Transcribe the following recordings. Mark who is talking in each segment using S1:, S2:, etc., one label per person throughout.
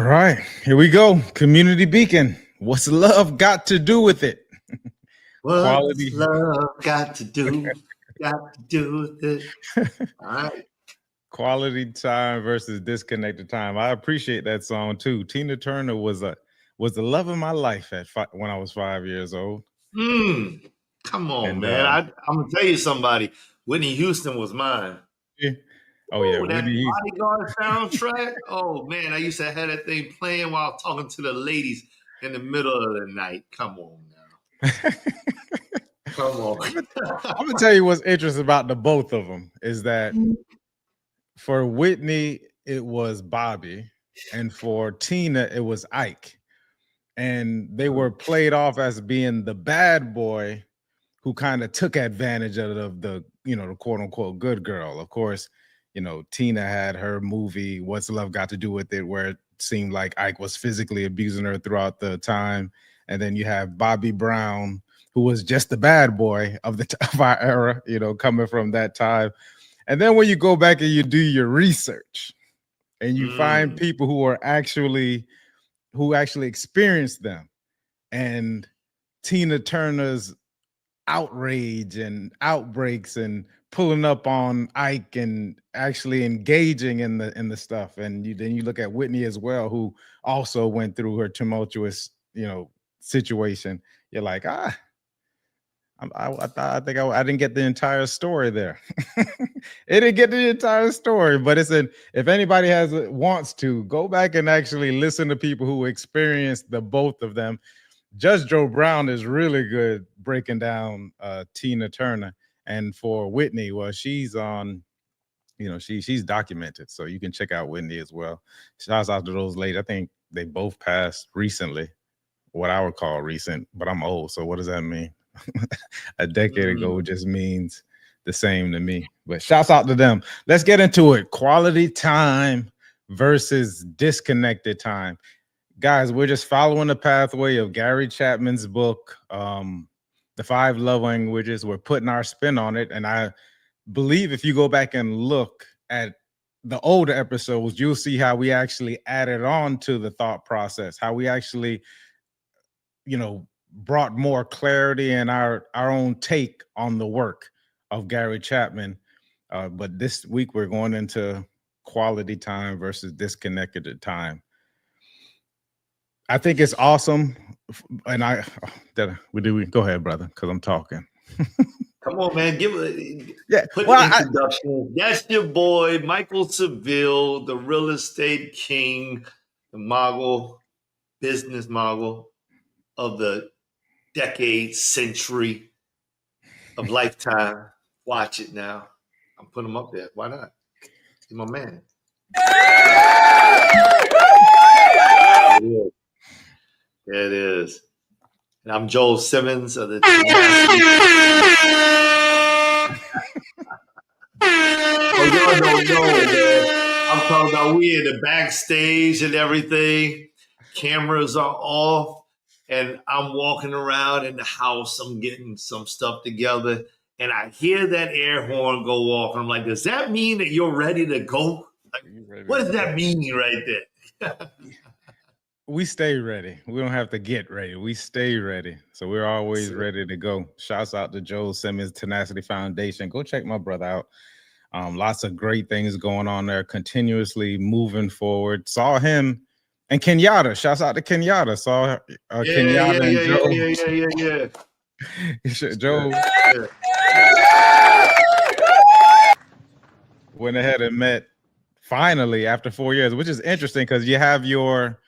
S1: right, here we go. Community Beacon. What's love got to do with it?
S2: What's
S1: Quality,
S2: love got to do? Got to do with it. All right.
S1: quality time versus disconnected time. I appreciate that song too. Tina Turner was the love of my life when I was 5 years old.
S2: Come on,
S1: And
S2: man. I'm gonna tell you somebody. Whitney Houston was mine.
S1: yeah. Oh yeah,
S2: Oh, that
S1: Whitney Houston.
S2: Bodyguard soundtrack. Oh man, I used to have that thing playing while talking to the ladies in the middle of the night. Come on now. Come on.
S1: I'm gonna tell you what's interesting about the both of them is that for Whitney it was Bobby, and for Tina it was Ike, and they were played off as being the bad boy who kind of took advantage of the quote unquote good girl. Of course, Tina had her movie What's Love Got to Do with It, where it seemed like Ike was physically abusing her throughout the time. And then you have Bobby Brown, who was just the bad boy of of our era, coming from that time. And then when you go back and you do your research and you find people who actually experienced them, and Tina Turner's outrage and outbreaks and pulling up on Ike and actually engaging in the stuff. And then you look at Whitney as well, who also went through her tumultuous, situation. You're like, I think I didn't get the entire story there. It didn't get the entire story, but if anybody wants to go back and actually listen to people who experienced the both of them. Judge Joe Brown is really good breaking down Tina Turner. And for Whitney, well, she's on, she's documented. So you can check out Whitney as well. Shouts out to those ladies. I think they both passed recently, what I would call recent, but I'm old. So what does that mean? A decade ago just means the same to me. But shouts out to them. Let's get into it. Quality time versus disconnected time. Guys, we're just following the pathway of Gary Chapman's book, The 5 Love Languages. We're putting our spin on it. And I believe if you go back and look at the older episodes, you'll see how we actually added on to the thought process, how we actually, brought more clarity and our own take on the work of Gary Chapman. But this week we're going into quality time versus disconnected time. I think it's awesome, and we go ahead, brother, because I'm talking.
S2: Come on, man. Put the introduction. That's your boy, Michael Seville, the real estate king, the mogul, business mogul of the decade, century of lifetime. Watch it now. I'm putting him up there. Why not? He's my man. There it is. And I'm Joel Simmons of the Oh, y'all don't know, man. I'm talking about we in the backstage and everything. Cameras are off, and I'm walking around in the house. I'm getting some stuff together, and I hear that air horn go off. And I'm like, does that mean that you're ready to go? Like, what does that mean right there?
S1: We stay ready. We don't have to get ready. We stay ready. So we're always ready to go. Shouts out to Joel Simmons Tenacity Foundation. Go check my brother out. Lots of great things going on there, continuously moving forward. Saw him and Kenyatta. Shouts out to Kenyatta. Saw Kenyatta and Joe. Yeah. Joe went ahead and met finally after 4 years, which is interesting because you have your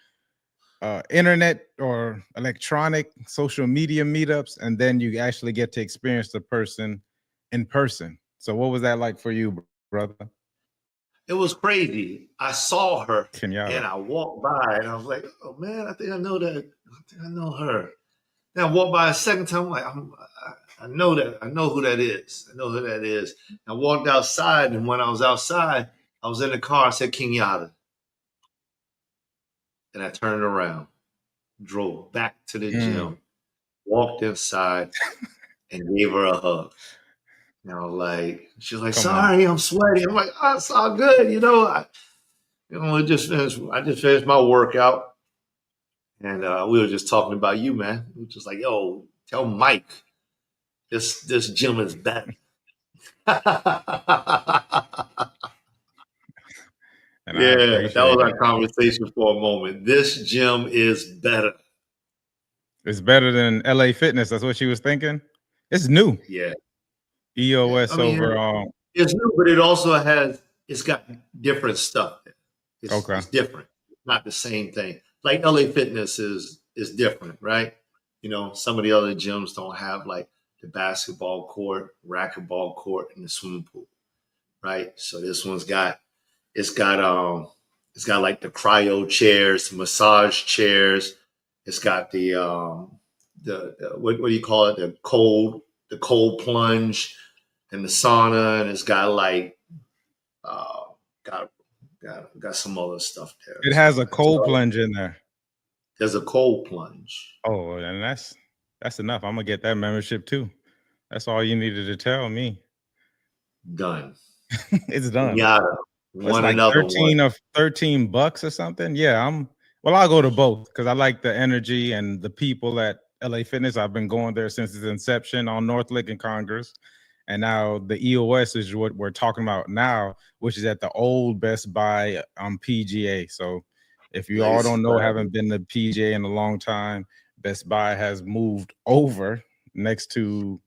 S1: internet or electronic social media meetups, and then you actually get to experience the person in person. So what was that like for you, brother?
S2: It was crazy. I saw her
S1: Kenyatta.
S2: And I walked by and I was like, oh man, I think I know that. I think I know her. Then I walked by a second time, I'm like, I know that. I know who that is. I know who that is. I walked outside, and when I was outside, I was in the car. I said, Kenyatta. And I turned around, drove back to the gym, walked inside, and gave her a hug. And I was like, she was like, sorry, I'm sweaty. I'm like, oh, it's all good. I just finished my workout, and we were just talking about you, man. We were just like, yo, tell Mike this gym is better.
S1: And I
S2: Yeah, that was
S1: appreciate it.
S2: our conversation for a moment. This gym is better.
S1: It's better than LA Fitness. That's what she was thinking. It's new.
S2: Yeah, yeah. I
S1: EOS
S2: mean,
S1: over.
S2: it's new, but it also it's got different stuff.
S1: Okay.
S2: It's different. Not the same thing. Like LA Fitness is different, right? You know, some of the other gyms don't have like the basketball court, racquetball court, and the swimming pool, right? So this one's got it's got it's got like the cryo chairs, the massage chairs. It's got the what do you call it? The cold plunge and the sauna, and it's got like uh, got got some other stuff there
S1: It
S2: as
S1: has a
S2: well.
S1: cold plunge in there.
S2: There's a cold plunge.
S1: Oh, and that's enough. I'm gonna get that membership too. That's all you needed to tell me.
S2: Done.
S1: It's done.
S2: Yada.
S1: It's
S2: One
S1: like
S2: another one.
S1: 13 bucks or something. Yeah, I'll go to both because I like the energy and the people at LA Fitness. I've been going there since its inception on North Lake and Congress. And now the EOS is what we're talking about now, which is at the old Best Buy PGA. So if you all don't know, haven't been to PGA in a long time, Best Buy has moved over next to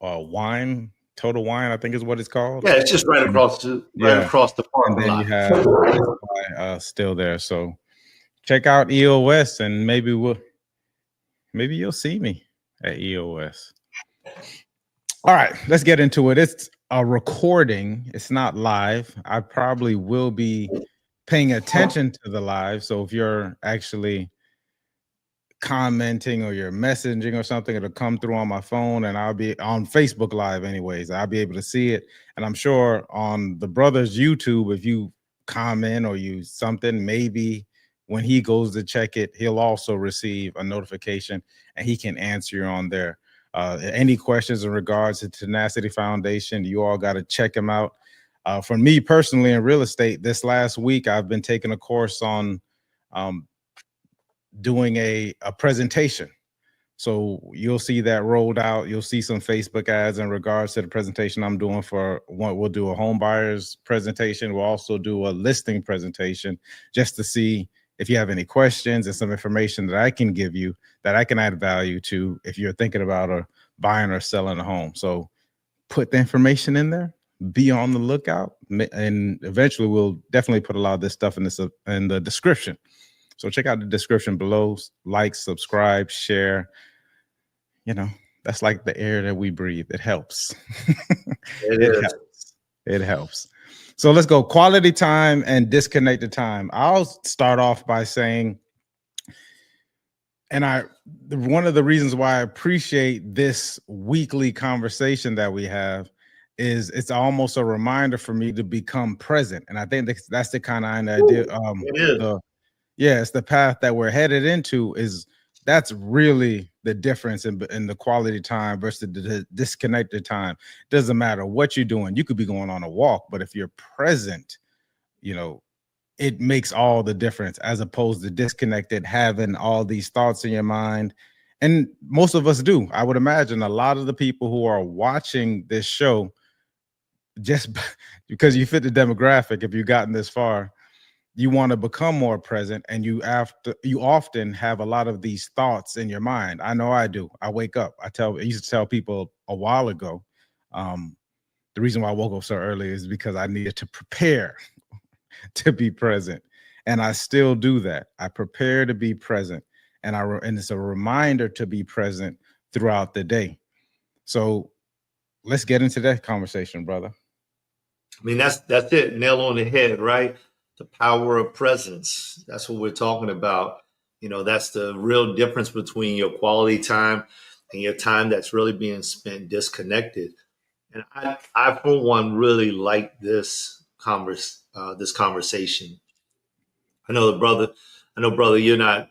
S1: Total Wine, I think is what it's called.
S2: Yeah, it's just right across the parking
S1: And then
S2: lot.
S1: you have Best Buy still there. So check out EOS and maybe you'll see me at EOS. All right, let's get into it. It's a recording. It's not live. I probably will be paying attention to the live. So if you're actually commenting or you're messaging or something, it'll come through on my phone and I'll be on Facebook Live anyways. I'll be able to see it. And I'm sure on the brother's YouTube, if you comment or you something, maybe when he goes to check it, he'll also receive a notification and he can answer you on there. Any questions in regards to Tenacity Foundation, you all got to check him out. For me personally in real estate, this last week, I've been taking a course on doing a presentation. So you'll see that rolled out. You'll see some Facebook ads in regards to the presentation I'm doing for one. We'll do a home buyer's presentation. We'll also do a listing presentation just to see if you have any questions and some information that I can give you that I can add value to if you're thinking about buying or selling a home. So put the information in there, be on the lookout, and eventually we'll definitely put a lot of this stuff in the description. So check out the description below, like, subscribe, share. You know, that's like the air that we breathe. It helps. It helps. So let's go quality time and disconnected time. I'll start off by saying, and one of the reasons why I appreciate this weekly conversation that we have is it's almost a reminder for me to become present. And I think that's the kind of idea. It's the path that we're headed into. That's really the difference in the quality time versus the disconnected time. Doesn't matter what you're doing. You could be going on a walk, but if you're present, it makes all the difference as opposed to disconnected, having all these thoughts in your mind. And most of us do. I would imagine a lot of the people who are watching this show, just because you fit the demographic, if you've gotten this far, you want to become more present, and you often have a lot of these thoughts in your mind. I know I do. I wake up. I used to tell people a while ago, the reason why I woke up so early is because I needed to prepare to be present. And I still do that. I prepare to be present. And it's a reminder to be present throughout the day. So let's get into that conversation, brother.
S2: I mean, that's it. Nail on the head, right? The power of presence. That's what we're talking about. That's the real difference between your quality time and your time that's really being spent disconnected. And I for one, really like this conversation. I know, brother, you're not.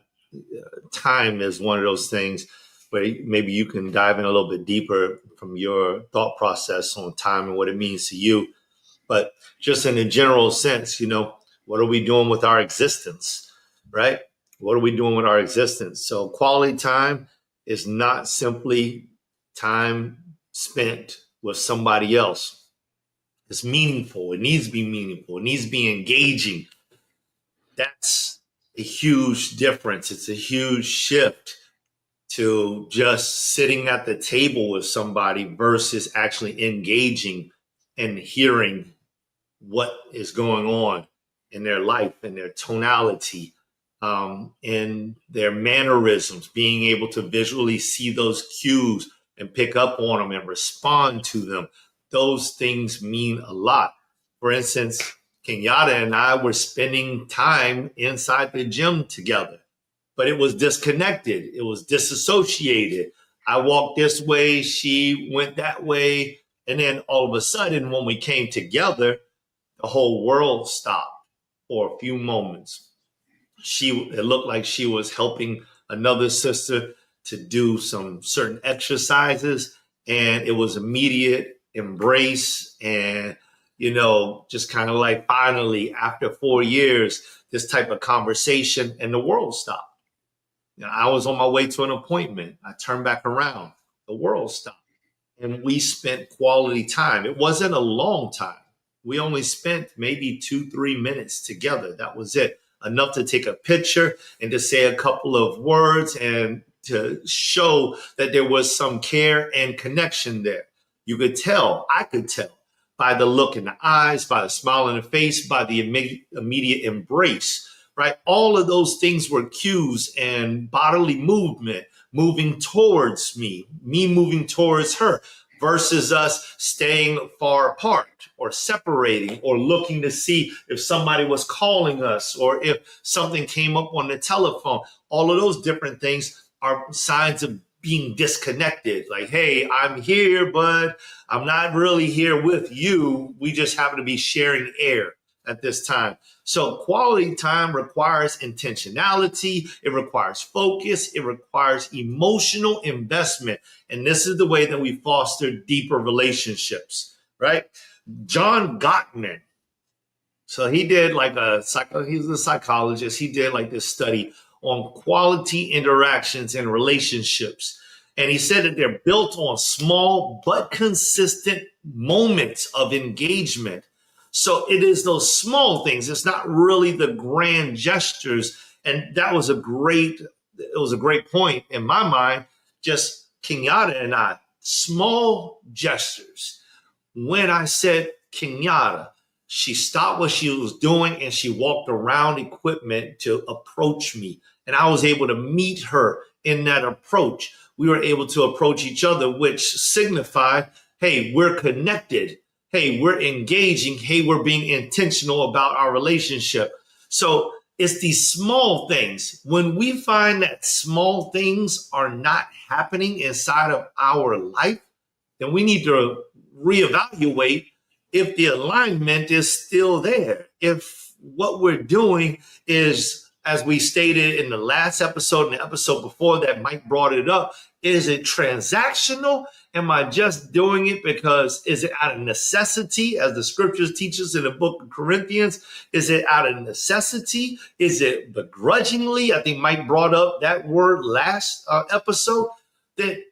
S2: Time is one of those things where maybe you can dive in a little bit deeper from your thought process on time and what it means to you. But just in a general sense, What are we doing with our existence, right? What are we doing with our existence? So quality time is not simply time spent with somebody else. It's meaningful. It needs to be meaningful. It needs to be engaging. That's a huge difference. It's a huge shift to just sitting at the table with somebody versus actually engaging and hearing what is going on in their life and their tonality, and their mannerisms, being able to visually see those cues and pick up on them and respond to them. Those things mean a lot. For instance, Kenyatta and I were spending time inside the gym together, but it was disconnected. It was disassociated. I walked this way, she went that way. And then all of a sudden, when we came together, the whole world stopped for a few moments. It looked like she was helping another sister to do some certain exercises, and it was immediate embrace. And just kind of like, finally, after 4 years, this type of conversation, and the world stopped. I was on my way to an appointment. I turned back around. The world stopped. And we spent quality time. It wasn't a long time. We only spent maybe 2-3 minutes together. That was it. Enough to take a picture and to say a couple of words and to show that there was some care and connection there. You could tell, I could tell, by the look in the eyes, by the smile on the face, by the immediate embrace, right? All of those things were cues and bodily movement, moving towards me moving towards her, versus us staying far apart or separating or looking to see if somebody was calling us or if something came up on the telephone. All of those different things are signs of being disconnected. Like, hey, I'm here, but I'm not really here with you. We just happen to be sharing air at this time. So quality time requires intentionality. It requires focus. It requires emotional investment. And this is the way that we foster deeper relationships, right? John Gottman. So he did he's a psychologist. He did like this study on quality interactions and relationships. And he said that they're built on small but consistent moments of engagement. So it is those small things. It's not really the grand gestures. And that was a great point in my mind. Just Kenyatta and I, small gestures. When I said Kenyatta, she stopped what she was doing and she walked around equipment to approach me. And I was able to meet her in that approach. We were able to approach each other, which signified, hey, we're connected. Hey, we're engaging. Hey, we're being intentional about our relationship. So it's these small things. When we find that small things are not happening inside of our life, then we need to reevaluate if the alignment is still there. If what we're doing is, as we stated in the last episode and the episode before that, Mike brought it up, is it transactional? Am I just doing it because, is it out of necessity, as the scriptures teach us in the book of Corinthians? Is it out of necessity? Is it begrudgingly? I think Mike brought up that word last episode.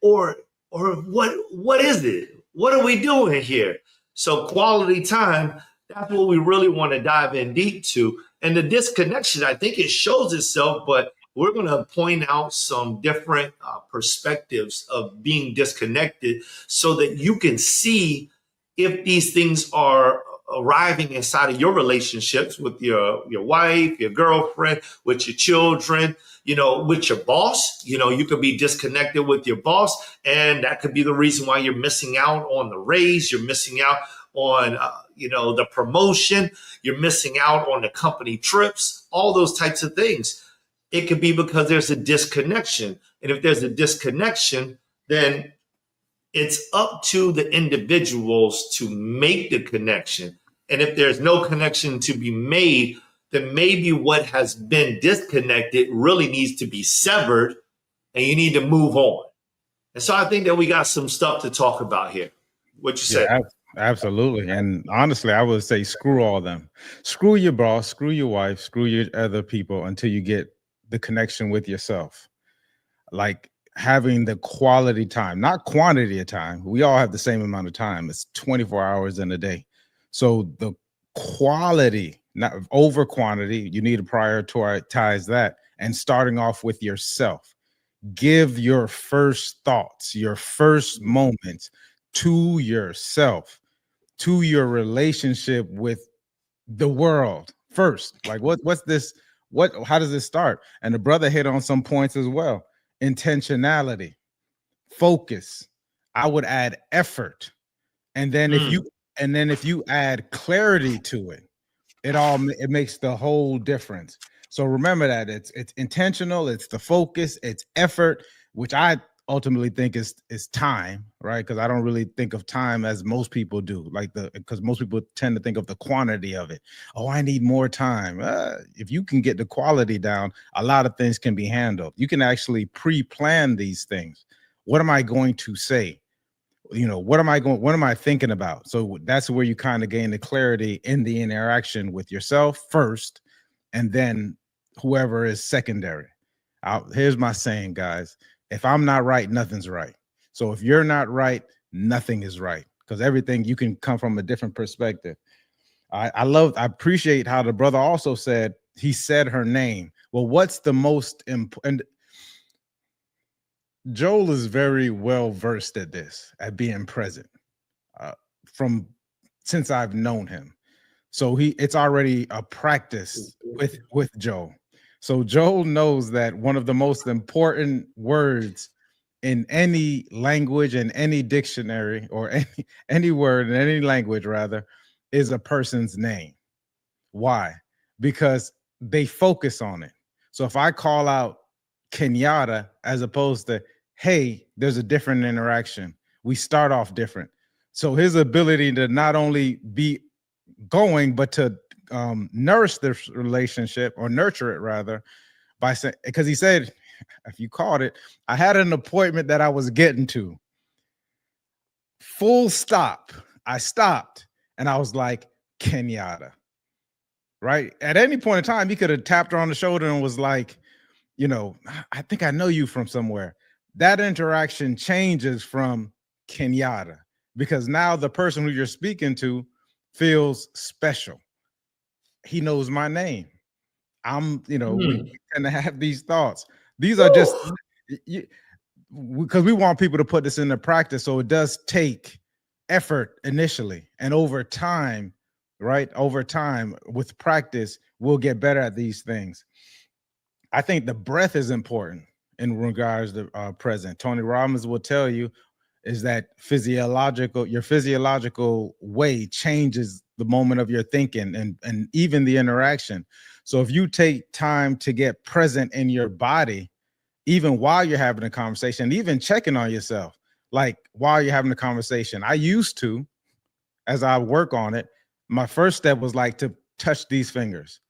S2: Or what is it? What are we doing here? So quality time, that's what we really want to dive in deep to. And the disconnection, I think it shows itself, but we're going to point out some different perspectives of being disconnected so that you can see if these things are arriving inside of your relationships with your wife, your girlfriend, with your children, with your boss. You could be disconnected with your boss, and that could be the reason why you're missing out on the raise. You're missing out on, the promotion. You're missing out on the company trips, all those types of things. It could be because there's a disconnection. And if there's a disconnection, then it's up to the individuals to make the connection. And if there's no connection to be made, then maybe what has been disconnected really needs to be severed and you need to move on. And so I think that we got some stuff to talk about here. What you say?
S1: Absolutely. And honestly, I would say screw all them. Screw your boss, screw your wife, screw your other people until you get the connection with yourself. Like having the quality time, not quantity of time. We all have the same amount of time. It's 24 hours in a day. So the quality, not over quantity, you need to prioritize that and starting off with yourself. Give your first thoughts, your first moments to yourself, to your relationship with the world first. Like what's this? What how does this start? And the brother hit on some points as well. Intentionality, focus. I would add effort. And then if you add clarity to it, it makes the whole difference. So remember that it's intentional, it's the focus, it's effort, which I ultimately think is time, right? Because I don't really think of time as most people do, like because most people tend to think of the quantity of it. Oh, I need more time. If you can get the quality down, a lot of things can be handled. You can actually pre-plan these things. What am I going to say? What am I thinking about? So that's where you kind of gain the clarity in the interaction with yourself first, and then whoever is secondary. Here's my saying, guys: if I'm not right, nothing's right. So if you're not right, nothing is right, because everything, you can come from a different perspective. I appreciate how the brother also said, he said her name. Well, what's the most important? Joel is very well versed at this, at being present, uh, from since I've known him. So it's already a practice with Joel. So Joel knows that one of the most important words in any language, in any dictionary, or any word in any language rather, is a person's name. Why? Because they focus on it. So if I call out Kenyatta as opposed to, hey, there's a different interaction. We start off different. So his ability to not only be going, but to nourish this relationship, or nurture it rather, by saying, because he said, if you caught it, I had an appointment that I was getting to. Full stop. I stopped and I was like, Kenyatta. Right? At any point in time, he could have tapped her on the shoulder and was like, I think I know you from somewhere. That interaction changes from Kenyatta, because now the person who you're speaking to feels special. He knows my name. We tend to have these thoughts. These are just because we want people to put this into practice. So it does take effort initially, and over time, right? Over time, with practice, we'll get better at these things. I think the breath is important in regards to present. Tony Robbins will tell you is that your physiological way changes the moment of your thinking, and even the interaction. So if you take time to get present in your body, even while you're having a conversation, even checking on yourself, like while you're having a conversation, I used to, as I work on it, my first step was like to touch these fingers.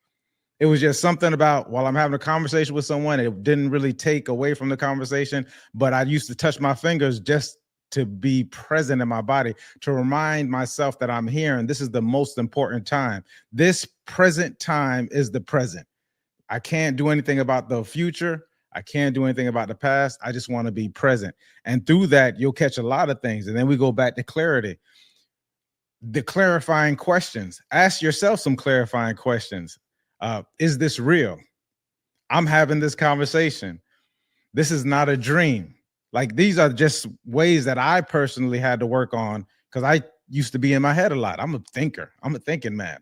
S1: It was just something about, while I'm having a conversation with someone, it didn't really take away from the conversation, but I used to touch my fingers just to be present in my body, to remind myself that I'm here and this is the most important time. This present time is the present. I can't do anything about the future. I can't do anything about the past. I just want to be present. And through that, you'll catch a lot of things. And then we go back to clarity. The clarifying questions. Ask yourself some clarifying questions. Is this real? I'm having this conversation. This is not a dream. Like, these are just ways that I personally had to work on, because I used to be in my head a lot. I'm a thinker. I'm a thinking man.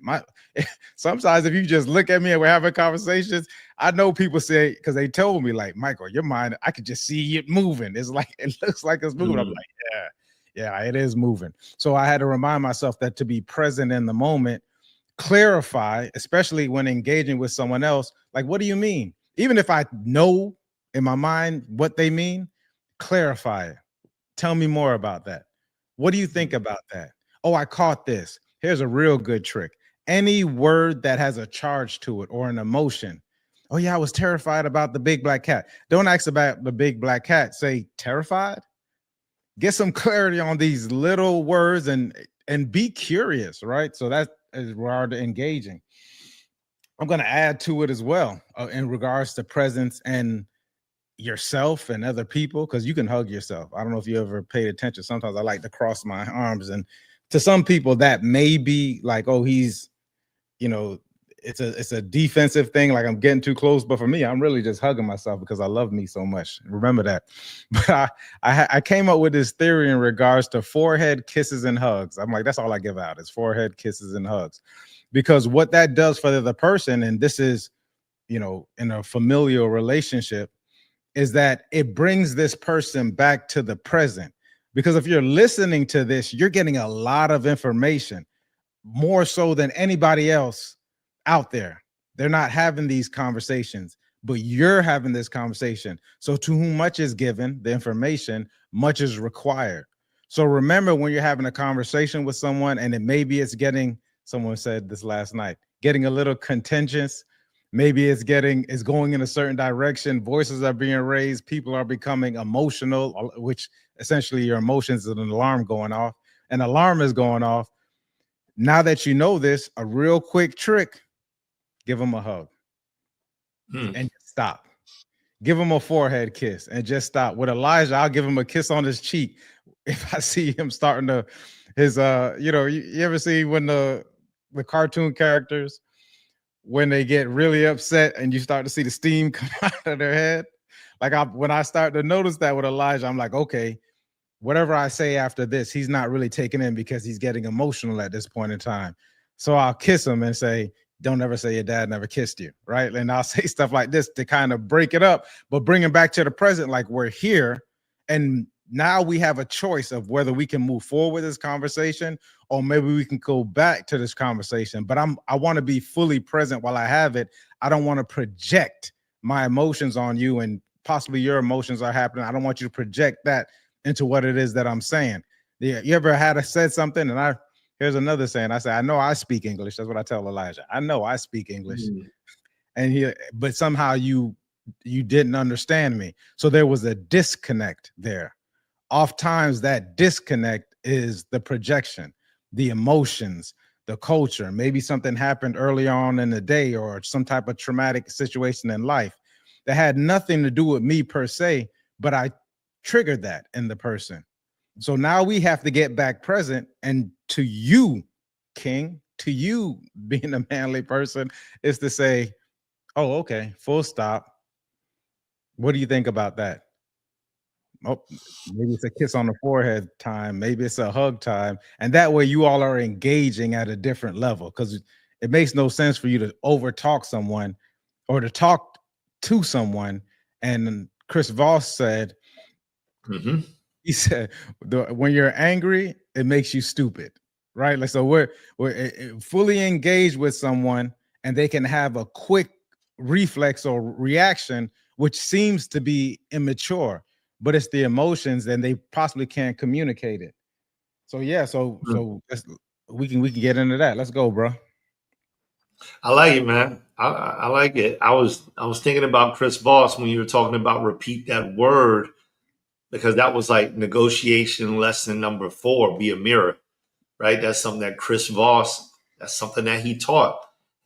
S1: Sometimes if you just look at me and we're having conversations, I know people say, because they told me, like, Michael, your mind, I could just see it moving. It's like, it looks like it's moving. I'm like, yeah, it is moving. So I had to remind myself that to be present in the moment, clarify, especially when engaging with someone else. Like, what do you mean? Even if I know in my mind what they mean, clarify it. Tell me more about that. What do you think about that? Oh, I caught this. Here's a real good trick. Any word that has a charge to it or an emotion. Oh yeah, I was terrified about the big black cat. Don't ask about the big black cat. Say terrified. Get some clarity on these little words, and and be curious, right? So that is regard to engaging. I'm going to add to it as well in regards to presence and yourself and other people, because you can hug yourself. I don't know if you ever paid attention. Sometimes I like to cross my arms, and to some people that may be like, oh, he's, you know, it's a defensive thing, like I'm getting too close. But for me, I'm really just hugging myself because I love me so much. Remember that. But I came up with this theory in regards to forehead kisses and hugs. I'm like, that's all I give out is forehead kisses and hugs, because what that does for the other person, and this is, you know, in a familial relationship, is that it brings this person back to the present. Because if you're listening to this, you're getting a lot of information, more so than anybody else out there. They're not having these conversations, but you're having this conversation. So to whom much is given, the information, much is required. So remember, when you're having a conversation with someone, and it's getting, someone said this last night, getting a little contentious, maybe it's going in a certain direction, voices are being raised, people are becoming emotional, which essentially your emotions is an alarm going off. An alarm is going off. Now that you know this, a real quick trick, give them a hug and just stop. Give him a forehead kiss and just stop. With Elijah, I'll give him a kiss on his cheek if I see him starting to his you ever see when the cartoon characters, when they get really upset and you start to see the steam come out of their head? Like when I start to notice that with Elijah, I'm like, okay, whatever I say after this, he's not really taking in because he's getting emotional at this point in time. So I'll kiss him and say, don't ever say your dad never kissed you, right? And I'll say stuff like this to kind of break it up, but bring him back to the present, like we're here. And now we have a choice of whether we can move forward with this conversation, or maybe we can go back to this conversation. But I want to be fully present while I have it. I don't want to project my emotions on you, and possibly your emotions are happening. I don't want you to project that into what it is that I'm saying. Yeah, you ever said something, and here's another saying. I say, I know I speak English. That's what I tell Elijah. I know I speak English. And but somehow you didn't understand me. So there was a disconnect there. Oftentimes that disconnect is the projection, the emotions, the culture. Maybe something happened early on in the day, or some type of traumatic situation in life that had nothing to do with me per se, but I triggered that in the person. So now we have to get back present. And to you, King, to you being a manly person, is to say, oh, okay, full stop. What do you think about that? Oh, maybe it's a kiss on the forehead time. Maybe it's a hug time. And that way you all are engaging at a different level, because it makes no sense for you to overtalk someone or to talk to someone. And Chris Voss said, he said, when you're angry, it makes you stupid, right? Like, so we're fully engaged with someone, and they can have a quick reflex or reaction, which seems to be immature, but it's the emotions, and they possibly can't communicate it. So yeah, so we can get into that. Let's go, bro.
S2: I like it, man. I like it. I was thinking about Chris Voss when you were talking about repeat that word, because that was like negotiation lesson number 4, be a mirror, right? That's something that Chris Voss, that's something that he taught.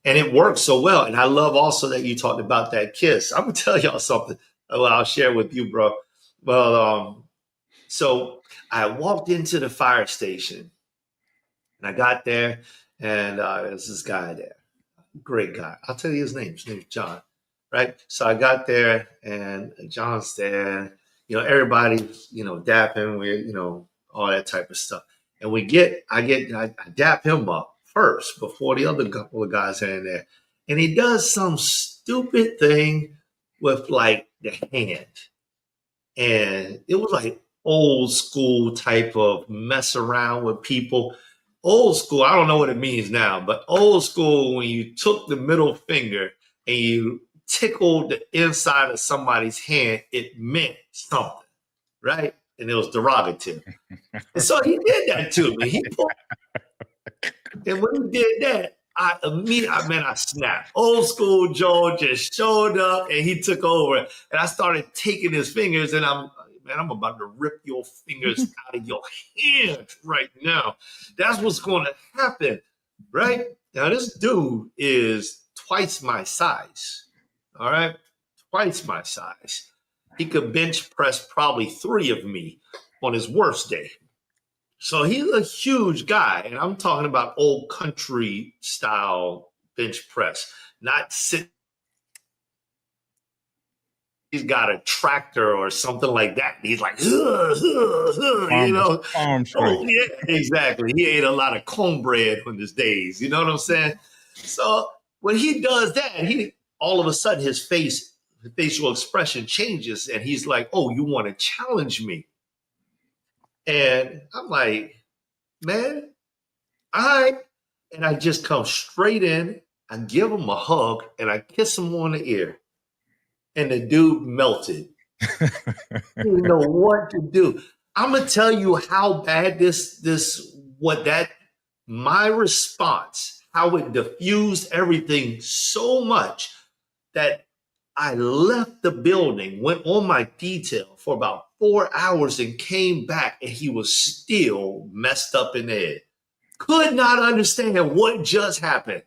S2: And it works so well. And I love also that you talked about that kiss. I'm going to tell y'all something. Well, I'll share with you, bro. Well, so I walked into the fire station, and I got there, and there's this guy there. Great guy. I'll tell you his name. His name's John, right? So I got there, and John's there. You know, everybody's, dapping, all that type of stuff. And I dap him up first before the other couple of guys are in there. And he does some stupid thing with like the hand. And it was like old school type of mess around with people. Old school, I don't know what it means now, but old school, when you took the middle finger and you tickled the inside of somebody's hand, it meant something, right? And it was derogative. And so he did that to me. And when he did that, I snapped. Old school Joe just showed up and he took over. And I started taking his fingers, and man, I'm about to rip your fingers out of your hands right now. That's what's going to happen, right? Now, this dude is twice my size, all right? Twice my size. He could bench press probably 3 of me on his worst day. So he's a huge guy, and I'm talking about old country style bench press, not sit. He's got a tractor or something like that. He's like, you know.
S1: Farm
S2: Oh,
S1: strength.
S2: yeah, exactly. He ate a lot of cornbread on his days. You know what I'm saying? So when he does that, he all of a sudden his facial expression changes, and he's like, "Oh, you want to challenge me?" And I'm like, "Man, all right." And I just come straight in, I give him a hug, and I kiss him on the ear. And the dude melted. He didn't know what to do. I'm gonna tell you how bad my response, how it diffused everything so much that I left the building, went on my detail for about 4 hours and came back, and he was still messed up in the head. Could not understand what just happened.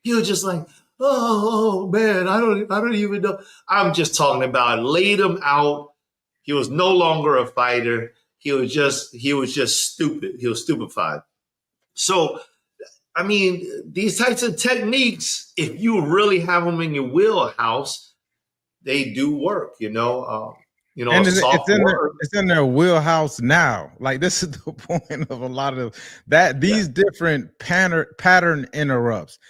S2: He was just like, oh man, I don't even know. I'm just talking about laid him out. He was no longer a fighter. He was just stupid. He was stupefied. So, I mean, these types of techniques, if you really have them in your wheelhouse, they do work.
S1: And
S2: Soft work.
S1: it's in their wheelhouse now. Like, this is the point of a lot of that. These different pattern interrupts.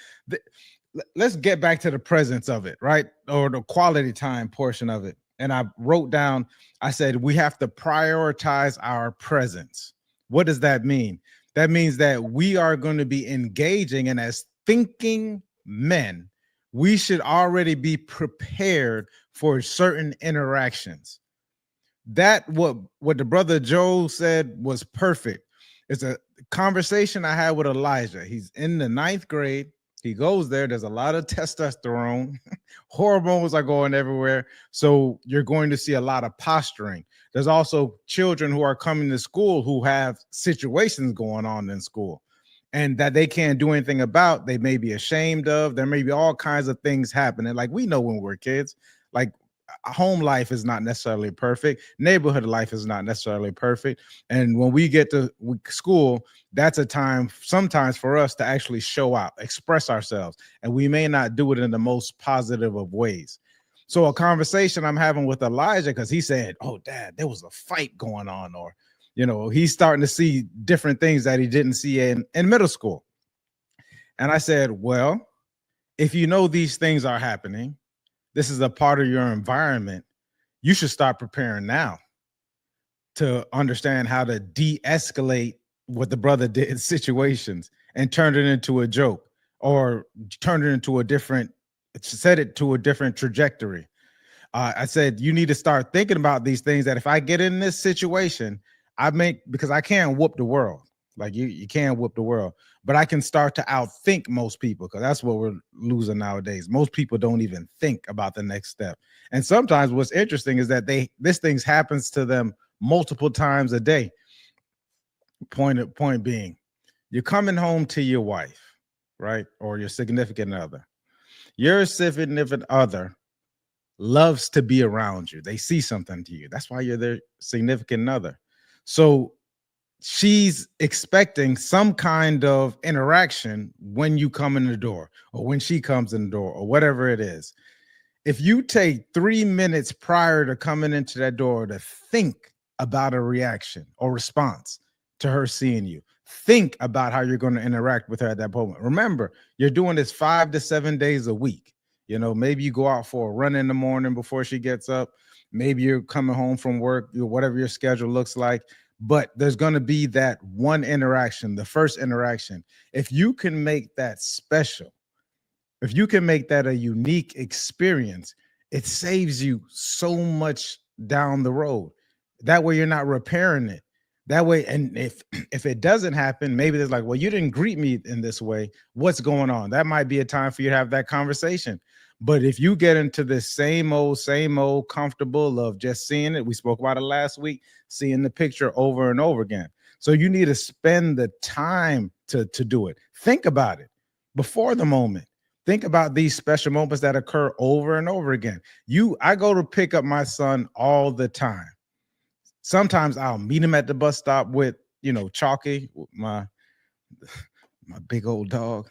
S1: Let's get back to the presence of it, right? Or the quality time portion of it. And I wrote down, I said, we have to prioritize our presence. What does that mean? That means that we are going to be engaging, and as thinking men, we should already be prepared for certain interactions. That what the brother Joe said was perfect. It's a conversation I had with Elijah. He's in the 9th grade. He goes there. There's a lot of testosterone. Hormones are going everywhere. So you're going to see a lot of posturing. There's also children who are coming to school who have situations going on in school and that they can't do anything about. They may be ashamed of. There may be all kinds of things happening. Like, we know when we're kids, like, home life is not necessarily perfect. Neighborhood life is not necessarily perfect. And when we get to school, that's a time sometimes for us to actually show out, express ourselves. And we may not do it in the most positive of ways. So a conversation I'm having with Elijah, because he said, oh, Dad, there was a fight going on, or, he's starting to see different things that he didn't see in middle school. And I said, well, if you know these things are happening, this is a part of your environment, you should start preparing now to understand how to de-escalate what the brother did in situations and turn it into a joke, or turn it into set it to a different trajectory. I said, you need to start thinking about these things, that if I get in this situation, because I can't whoop the world. Like, you can't whoop the world, but I can start to outthink most people, because that's what we're losing nowadays. Most people don't even think about the next step. And sometimes what's interesting is that this thing happens to them multiple times a day. Point being, you're coming home to your wife, right? Or your significant other. Your significant other loves to be around you. They see something to you. That's why you're their significant other. So she's expecting some kind of interaction when you come in the door, or when she comes in the door, or whatever it is. If you take 3 minutes prior to coming into that door to think about a reaction or response to her seeing you, think about how you're going to interact with her at that moment. Remember, you're doing this 5 to 7 days a week. Maybe you go out for a run in the morning before she gets up. Maybe you're coming home from work, whatever your schedule looks like. But there's going to be that one interaction, the first interaction. If you can make that special, if you can make that a unique experience, it saves you so much down the road. That way you're not repairing it. That way, and if it doesn't happen, maybe there's like, well, you didn't greet me in this way. What's going on? That might be a time for you to have that conversation. But if you get into this same old comfortable of just seeing it, we spoke about it last week, seeing the picture over and over again. So you need to spend the time to do it. Think about it before the moment. Think about these special moments that occur over and over again. I go to pick up my son all the time. Sometimes I'll meet him at the bus stop with, Chalky, my big old dog.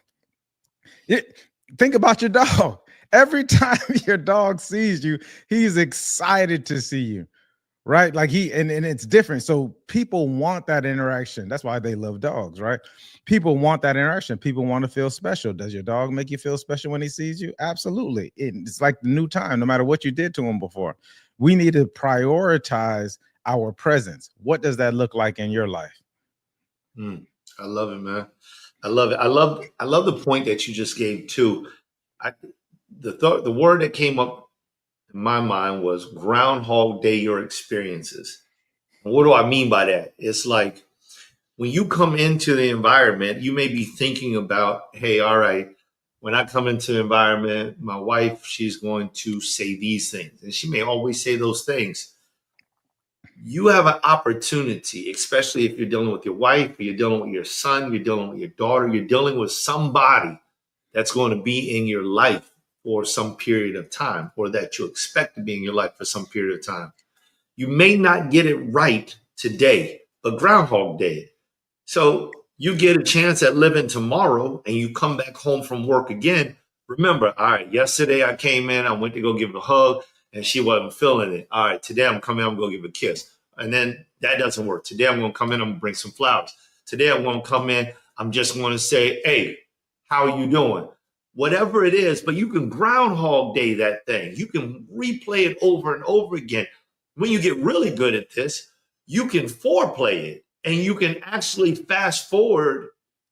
S1: Think about your dog. Every time your dog sees you, he's excited to see you, right? Like and it's different. So people want that interaction. That's why they love dogs, right? People want that interaction. People want to feel special. Does your dog make you feel special when he sees you? Absolutely. It's like the new time, no matter what you did to him before. We need to prioritize our presence. What does that look like in your life?
S2: I love it, man. I love it. I love the point that you just gave too. The word that came up in my mind was Groundhog Day your experiences. And what do I mean by that? It's like when you come into the environment, you may be thinking about, hey, all right, when I come into the environment, my wife, she's going to say these things. And she may always say those things. You have an opportunity, especially if you're dealing with your wife, or you're dealing with your son, you're dealing with your daughter, you're dealing with somebody that's going to be in your life for some period of time, or that you expect to be in your life for some period of time. You may not get it right today, but Groundhog Day. So you get a chance at living tomorrow and you come back home from work again. Remember, all right, yesterday I came in, I went to go give a hug and she wasn't feeling it. All right, today I'm coming, I'm going to give a kiss. And then that doesn't work. Today I'm going to come in, I'm going to bring some flowers. Today I'm going to come in, I'm just going to say, hey, how are you doing? Whatever it is, but you can Groundhog Day that thing. You can replay it over and over again. When you get really good at this, you can foreplay it and you can actually fast forward,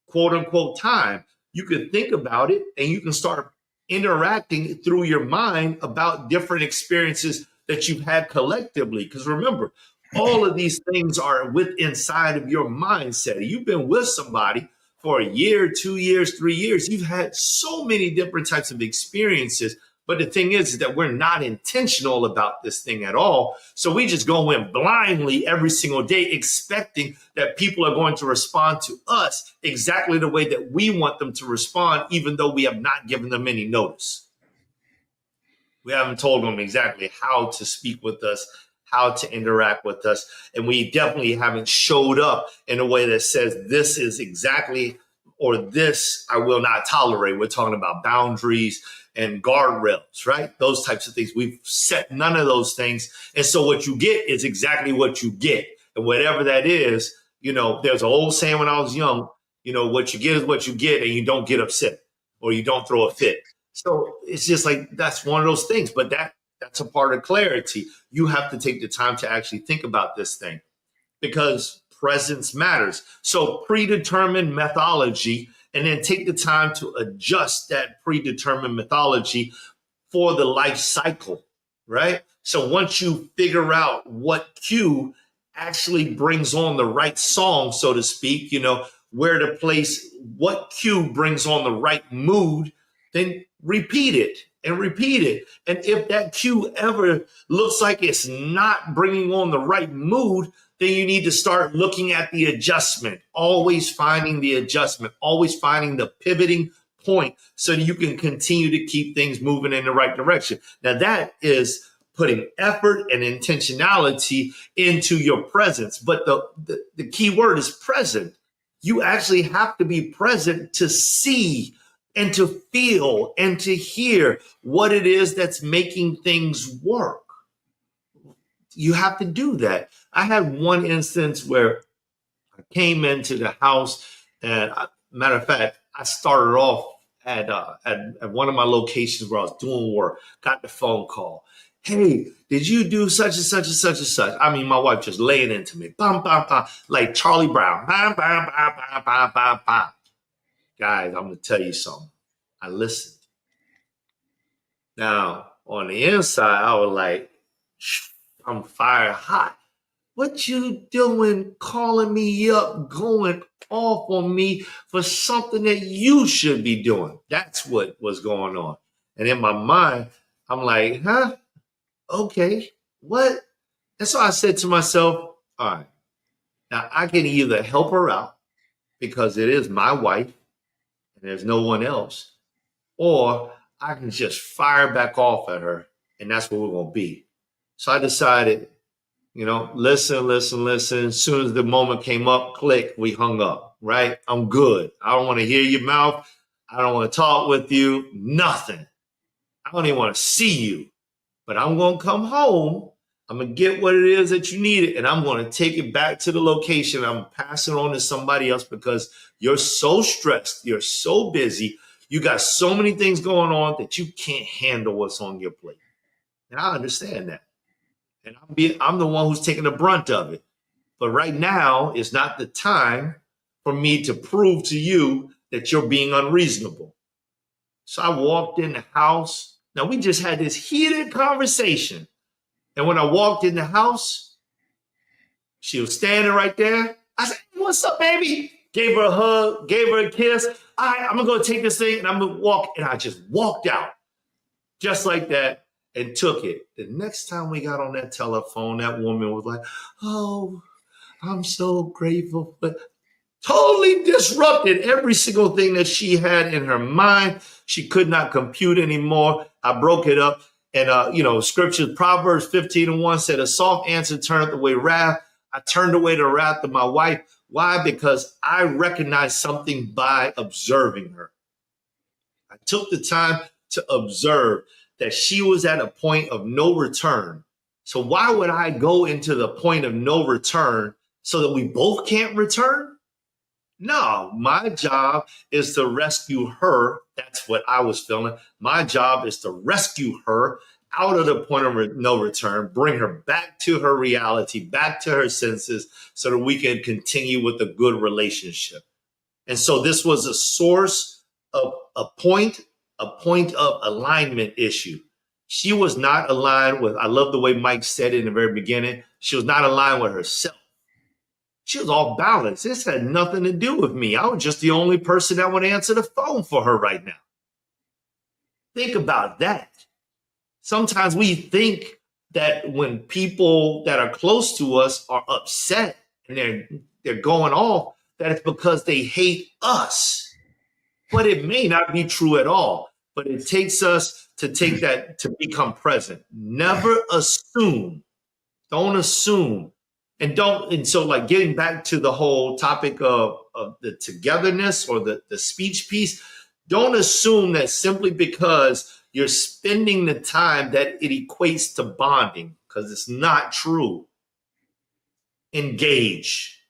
S2: quote unquote, time. You can think about it and you can start interacting through your mind about different experiences that you've had collectively. Because remember, all of these things are inside of your mindset. You've been with somebody for a year, 2 years, 3 years. You've had so many different types of experiences. But the thing is that we're not intentional about this thing at all. So we just go in blindly every single day, expecting that people are going to respond to us exactly the way that we want them to respond, even though we have not given them any notice. We haven't told them exactly how to speak with us, how to interact with us. And we definitely haven't showed up in a way that says this is exactly, or this I will not tolerate. We're talking about boundaries and guardrails, right? Those types of things. We've set none of those things. And so what you get is exactly what you get. And whatever that is, there's an old saying when I was young, what you get is what you get, and you don't get upset or you don't throw a fit. So it's just like, that's one of those things, but that's a part of clarity. You have to take the time to actually think about this thing because presence matters. So predetermined methodology, and then take the time to adjust that predetermined methodology for the life cycle, right? So once you figure out what cue actually brings on the right song, so to speak, where to place what cue brings on the right mood, then repeat it and repeat it. And if that cue ever looks like it's not bringing on the right mood, then you need to start looking at the adjustment, always finding the adjustment, always finding the pivoting point so that you can continue to keep things moving in the right direction. Now that is putting effort and intentionality into your presence. But the key word is present. You actually have to be present to see and to feel and to hear what it is that's making things work. You have to do that. I had one instance where I came into the house, and matter of fact, I started off at one of my locations where I was doing work, got the phone call. Hey, did you do such and such and such and such? I mean, my wife just laying into me, bam, bam, bam, like Charlie Brown, bam, bam, bam, bam, bam, bam, bam. Guys, I'm going to tell you something. I listened. Now, on the inside, I was like, I'm fire hot. What you doing calling me up, going off on me for something that you should be doing? That's what was going on. And in my mind, I'm like, huh? Okay, what? And so I said to myself, all right, now I can either help her out because it is my wife and there's no one else, or I can just fire back off at her and that's where we're going to be. So I decided, listen, listen, listen. As soon as the moment came up, click, we hung up, right? I'm good. I don't want to hear your mouth. I don't want to talk with you. Nothing. I don't even want to see you. But I'm going to come home. I'm going to get what it is that you needed, and I'm going to take it back to the location. I'm passing on to somebody else because you're so stressed. You're so busy. You got so many things going on that you can't handle what's on your plate. And I understand that. And I'm the one who's taking the brunt of it. But right now is not the time for me to prove to you that you're being unreasonable. So I walked in the house. Now, we just had this heated conversation. And when I walked in the house, she was standing right there. I said, what's up, baby? Gave her a hug, gave her a kiss. All right, I'm going to go take this thing and I'm going to walk. And I just walked out just like that and took it. The next time we got on that telephone, that woman was like, oh, I'm so grateful. But totally disrupted every single thing that she had in her mind. She could not compute anymore. I broke it up. And, scriptures, Proverbs 15:1 said, a soft answer turneth away wrath. I turned away the wrath of my wife. Why? Because I recognized something by observing her. I took the time to observe that she was at a point of no return. So why would I go into the point of no return so that we both can't return? No, my job is to rescue her. That's what I was feeling. My job is to rescue her out of the point of no return, bring her back to her reality, back to her senses, so that we can continue with a good relationship. And so this was a source of a point of alignment issue. She was not aligned with, I love the way Mike said it in the very beginning, she was not aligned with herself. She was off balance. This had nothing to do with me. I was just the only person that would answer the phone for her right now. Think about that. Sometimes we think that when people that are close to us are upset and they're going off, that it's because they hate us. But it may not be true at all. But it takes us to take that, to become present. Never assume. Don't assume. And so like getting back to the whole topic of the togetherness or the speech piece, don't assume that simply because you're spending the time that it equates to bonding, because it's not true. Engage.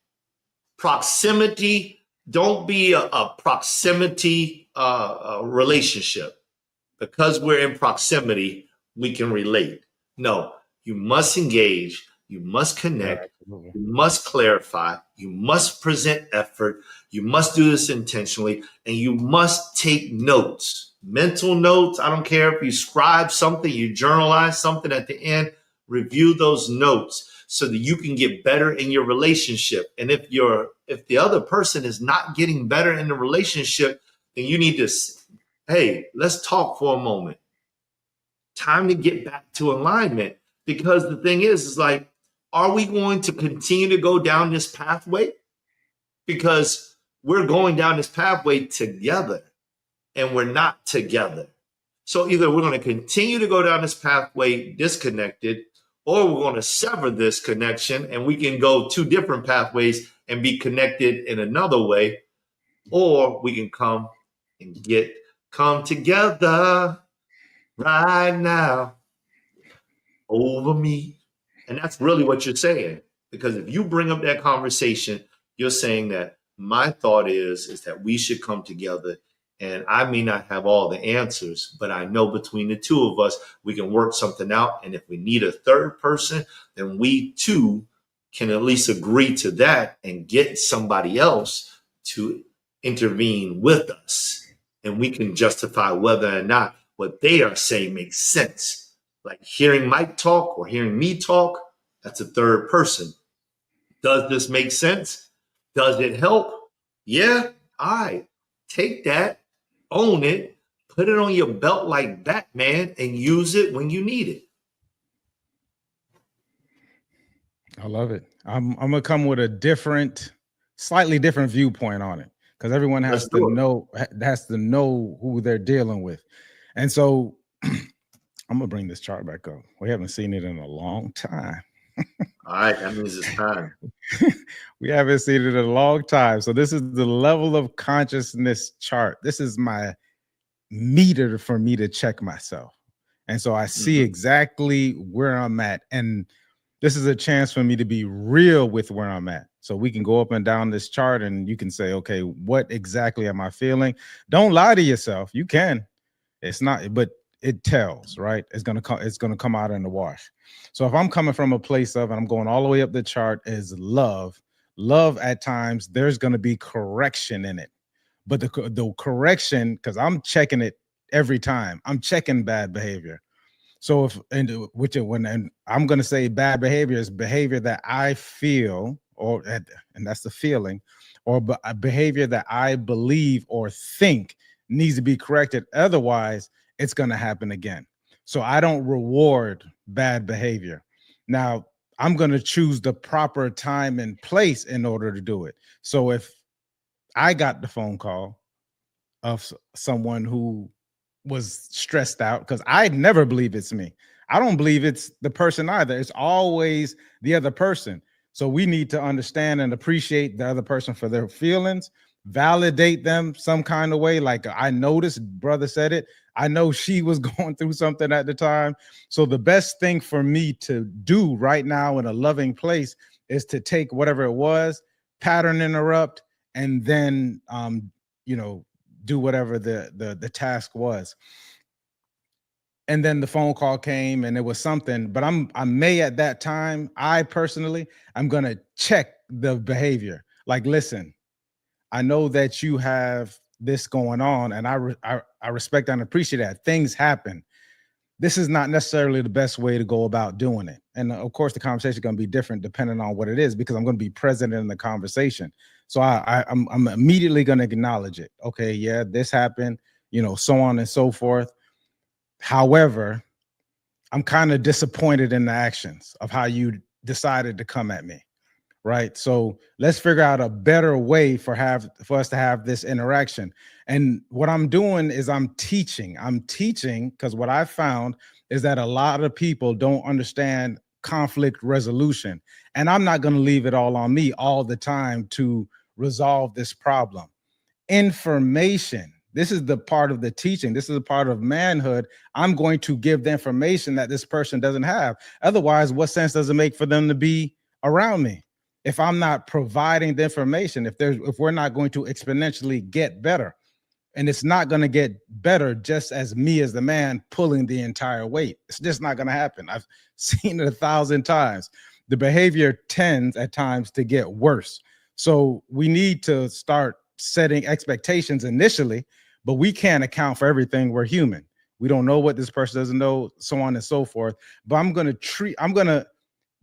S2: Proximity, don't be a proximity relationship. Because we're in proximity, we can relate. No, you must engage. You must connect. You must clarify. You must present effort. You must do this intentionally. And you must take notes, mental notes. I don't care if you scribe something, you journalize something at the end, review those notes so that you can get better in your relationship. And if the other person is not getting better in the relationship, then you need to, hey, let's talk for a moment. Time to get back to alignment. Because the thing is like, are we going to continue to go down this pathway? Because we're going down this pathway together and we're not together. So either we're going to continue to go down this pathway disconnected, or we're going to sever this connection and we can go two different pathways and be connected in another way, or we can come together right now over me. And that's really what you're saying. Because if you bring up that conversation, you're saying that my thought is that we should come together. And I may not have all the answers, but I know between the two of us, we can work something out. And if we need a third person, then we too can at least agree to that and get somebody else to intervene with us. And we can justify whether or not what they are saying makes sense. Like hearing Mike talk or hearing me talk, that's a third person. Does this make sense? Does it help? Yeah. All right. Take that, own it, Put it on your belt like that, man, and use it when you need it.
S1: I love it. I'm gonna come with a slightly different viewpoint on it, because everyone
S2: Let's
S1: has to
S2: do it.
S1: know who they're dealing with. And so I'm gonna bring this chart back up. We haven't seen it in a long time.
S2: All right, that means it's time.
S1: We haven't seen it in a long time. So this is the level of consciousness chart. This is my meter for me to check myself. And so I see exactly where I'm at. And this is a chance for me to be real with where I'm at. So we can go up and down this chart and you can say, okay, what exactly am I feeling? Don't lie to yourself. You can. It's not, but it tells, right? It's gonna come out in the wash. So if I'm coming from a place of, and I'm going all the way up the chart, is love. Love at times, there's gonna be correction in it. But the correction, because I'm checking it every time. I'm checking bad behavior. So when I'm going to say bad behavior is behavior that I feel, and that's the feeling, or a behavior that I believe or think needs to be corrected. Otherwise, it's going to happen again. So I don't reward bad behavior. Now, I'm going to choose the proper time and place in order to do it. So if I got the phone call of someone who was stressed out, because I never believe it's me. I don't believe it's the person either. It's always the other person. So we need to understand and appreciate the other person for their feelings, validate them some kind of way. Like I noticed, brother said it. I know she was going through something at the time. So the best thing for me to do right now in a loving place is to take whatever it was, pattern interrupt, and then do whatever the task was. And then the phone call came and it was something, but I may at that time, I personally, I'm going to check the behavior. Like, listen, I know that you have this going on, and I respect and appreciate that. Things happen. This is not necessarily the best way to go about doing it. And of course, the conversation is going to be different depending on what it is, because I'm going to be present in the conversation. So I'm immediately going to acknowledge it. Okay, yeah, this happened, so on and so forth. However, I'm kind of disappointed in the actions of how you decided to come at me. Right. So let's figure out a better way for us to have this interaction. And what I'm doing is I'm teaching because what I found is that a lot of people don't understand conflict resolution. And I'm not going to leave it all on me all the time to resolve this problem. Information. This is the part of the teaching. This is a part of manhood. I'm going to give the information that this person doesn't have. Otherwise, what sense does it make for them to be around me if I'm not providing the information? If we're not going to exponentially get better, and it's not going to get better just as me as the man pulling the entire weight. It's just not going to happen. I've seen it 1,000 times. The behavior tends at times to get worse. So we need to start setting expectations initially, but we can't account for everything. We're human. We don't know what this person doesn't know, so on and so forth. But I'm going to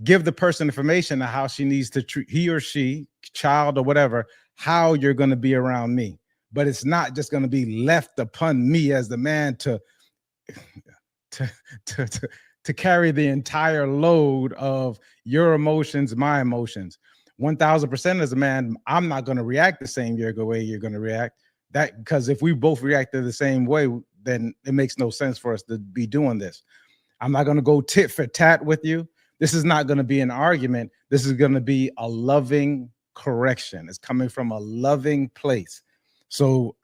S1: give the person information on how she needs to treat, he or she, child or whatever, how you're going to be around me. But it's not just going to be left upon me as the man to carry the entire load of your emotions, my emotions. 1,000% as a man, I'm not going to react the same way you're going to react. That because if we both reacted the same way, then it makes no sense for us to be doing this. I'm not going to go tit for tat with you. This is not going to be an argument. This is going to be a loving correction. It's coming from a loving place. So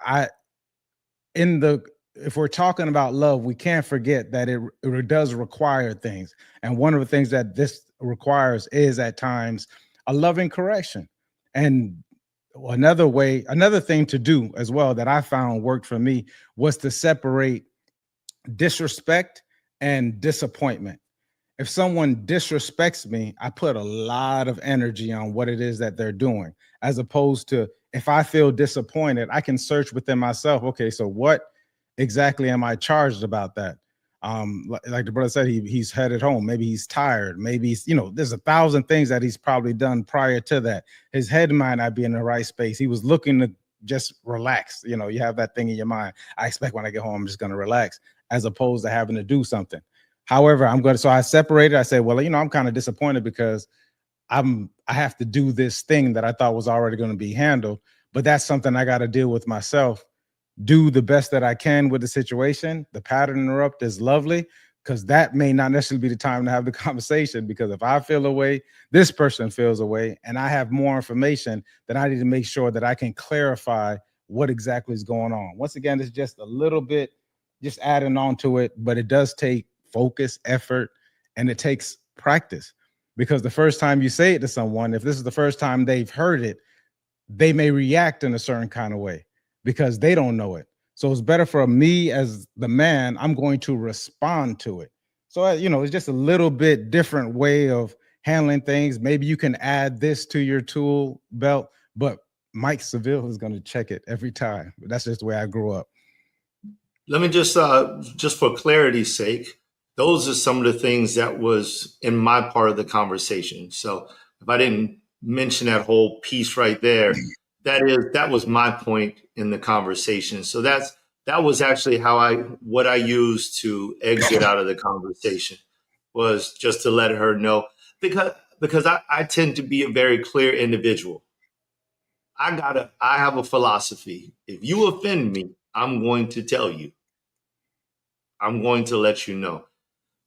S1: if we're talking about love, we can't forget that it does require things. And one of the things that this requires is at times a loving correction. And another thing to do as well that I found worked for me was to separate disrespect and disappointment. If someone disrespects me, I put a lot of energy on what it is that they're doing, as opposed to if I feel disappointed, I can search within myself. Okay, so what exactly am I charged about that? Like the brother said, he's headed home. Maybe he's tired. Maybe there's 1,000 things that he's probably done prior to that. His head might not be in the right space. He was looking to just relax. You know, you have that thing in your mind. I expect when I get home, I'm just going to relax, as opposed to having to do something. However, so I separated. I said, well, you know, I'm kind of disappointed because I have to do this thing that I thought was already going to be handled, but that's something I got to deal with myself. Do the best that I can with the situation. The pattern interrupt is lovely, because that may not necessarily be the time to have the conversation, because if I feel away, this person feels away, and I have more information, then I need to make sure that I can clarify what exactly is going on. Once again, it's just a little bit, just adding on to it, but it does take focus, effort, and it takes practice. Because the first time you say it to someone, if this is the first time they've heard it, they may react in a certain kind of way because they don't know it. So it's better for me as the man, I'm going to respond to it. So, you know, it's just a little bit different way of handling things. Maybe you can add this to your tool belt, but Mike Seville is going to check it every time. That's just the way I grew up.
S2: Let me just for clarity's sake, those are some of the things that was in my part of the conversation. So if I didn't mention that whole piece right there, that was my point in the conversation. So that was actually what I used to exit out of the conversation, was just to let her know, because I tend to be a very clear individual. I have a philosophy. If you offend me, I'm going to tell you. I'm going to let you know.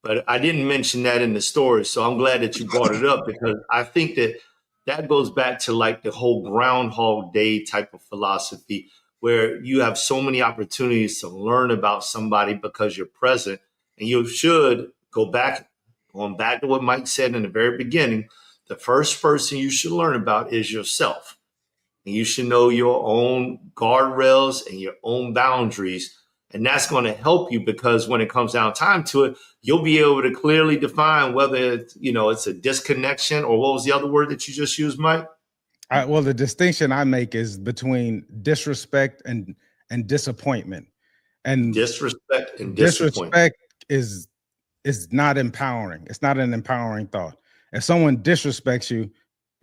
S2: But I didn't mention that in the story, so I'm glad that you brought it up, because I think that goes back to like the whole Groundhog Day type of philosophy, where you have so many opportunities to learn about somebody because you're present, and you should going back to what Mike said in the very beginning. The first person you should learn about is yourself. And you should know your own guardrails and your own boundaries. And that's going to help you, because when it comes down time to it, you'll be able to clearly define whether it's a disconnection, or what was the other word that you just used, Mike?
S1: Well, the distinction I make is between disrespect and disappointment. And
S2: disrespect and
S1: disrespect is not empowering. It's not an empowering thought. If someone disrespects you,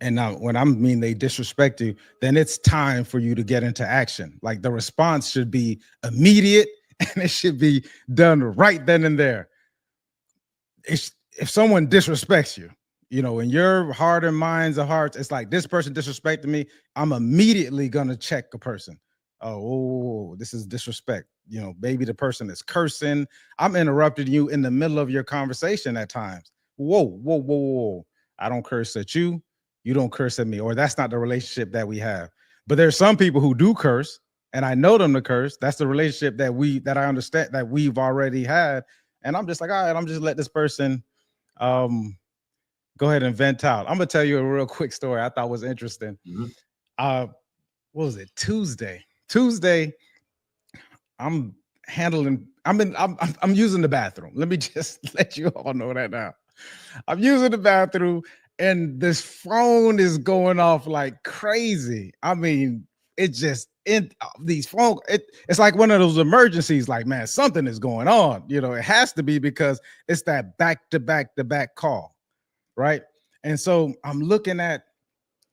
S1: and when I mean they disrespect you, then it's time for you to get into action. Like, the response should be immediate, and it should be done right then and there. If someone disrespects you, you know, in your heart and minds of hearts, it's like, this person disrespected me, I'm immediately gonna check a person. Oh, this is disrespect. You know, maybe the person is cursing. I'm interrupting you in the middle of your conversation at times. Whoa, whoa, whoa, whoa. I don't curse at you. You don't curse at me. Or that's not the relationship that we have. But there's some people who do curse, and I know them to curse. That's the relationship that I understand that we've already had. And I'm just like, all right, I'm just let this person go ahead and vent out. I'm gonna tell you a real quick story I thought was interesting.
S2: Mm-hmm.
S1: What was it? Tuesday, I'm using the bathroom. Let me just let you all know that now. I'm using the bathroom, and this phone is going off like crazy. I mean, it just these phone. It's like one of those emergencies. Like, man, something is going on. You know, it has to be, because it's that back to back call, right? And so I'm looking at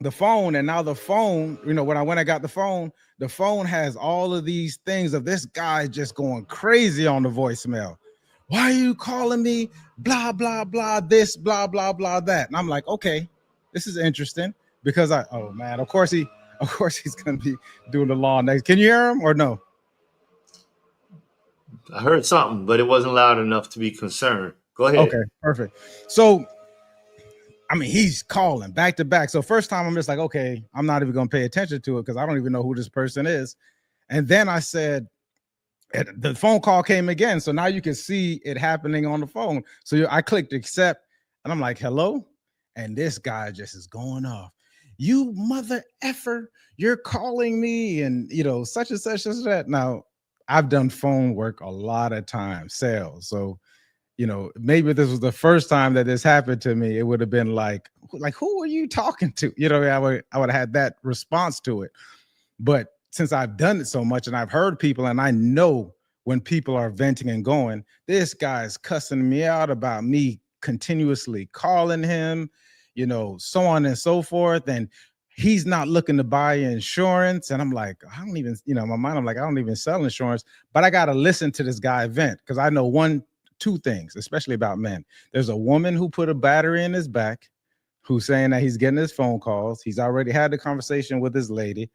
S1: the phone, and now the phone, you know, when I got the phone has all of these things of this guy just going crazy on the voicemail. Why are you calling me? Blah, blah, blah, this, blah, blah, blah, that. And I'm like, okay, this is interesting, because oh man, of course he's gonna be doing the law next. Can you hear him or no?
S2: I heard something, but it wasn't loud enough to be concerned. Go ahead.
S1: Okay, perfect. So I mean, he's calling back to back. So first time I'm just like, okay, I'm not even gonna pay attention to it, because I don't even know who this person is. And then I said, the phone call came again. So now you can see it happening on the phone. So I clicked accept, and I'm like, hello. And this guy just is going off. You mother effer, you're calling me, and you know, such and such and that. Now, I've done phone work a lot of times, sales. So, you know, maybe if this was the first time that this happened to me, it would have been like, who are you talking to? You know, I would have had that response to it. But since I've done it so much, and I've heard people, and I know when people are venting and going, this guy's cussing me out about me continuously calling him, you know, so on and so forth. And he's not looking to buy insurance. And I'm like, I don't even, in my mind, I'm like, I don't even sell insurance, but I got to listen to this guy vent because I know two things, especially about men. There's a woman who put a battery in his back who's saying that he's getting his phone calls. He's already had the conversation with his lady.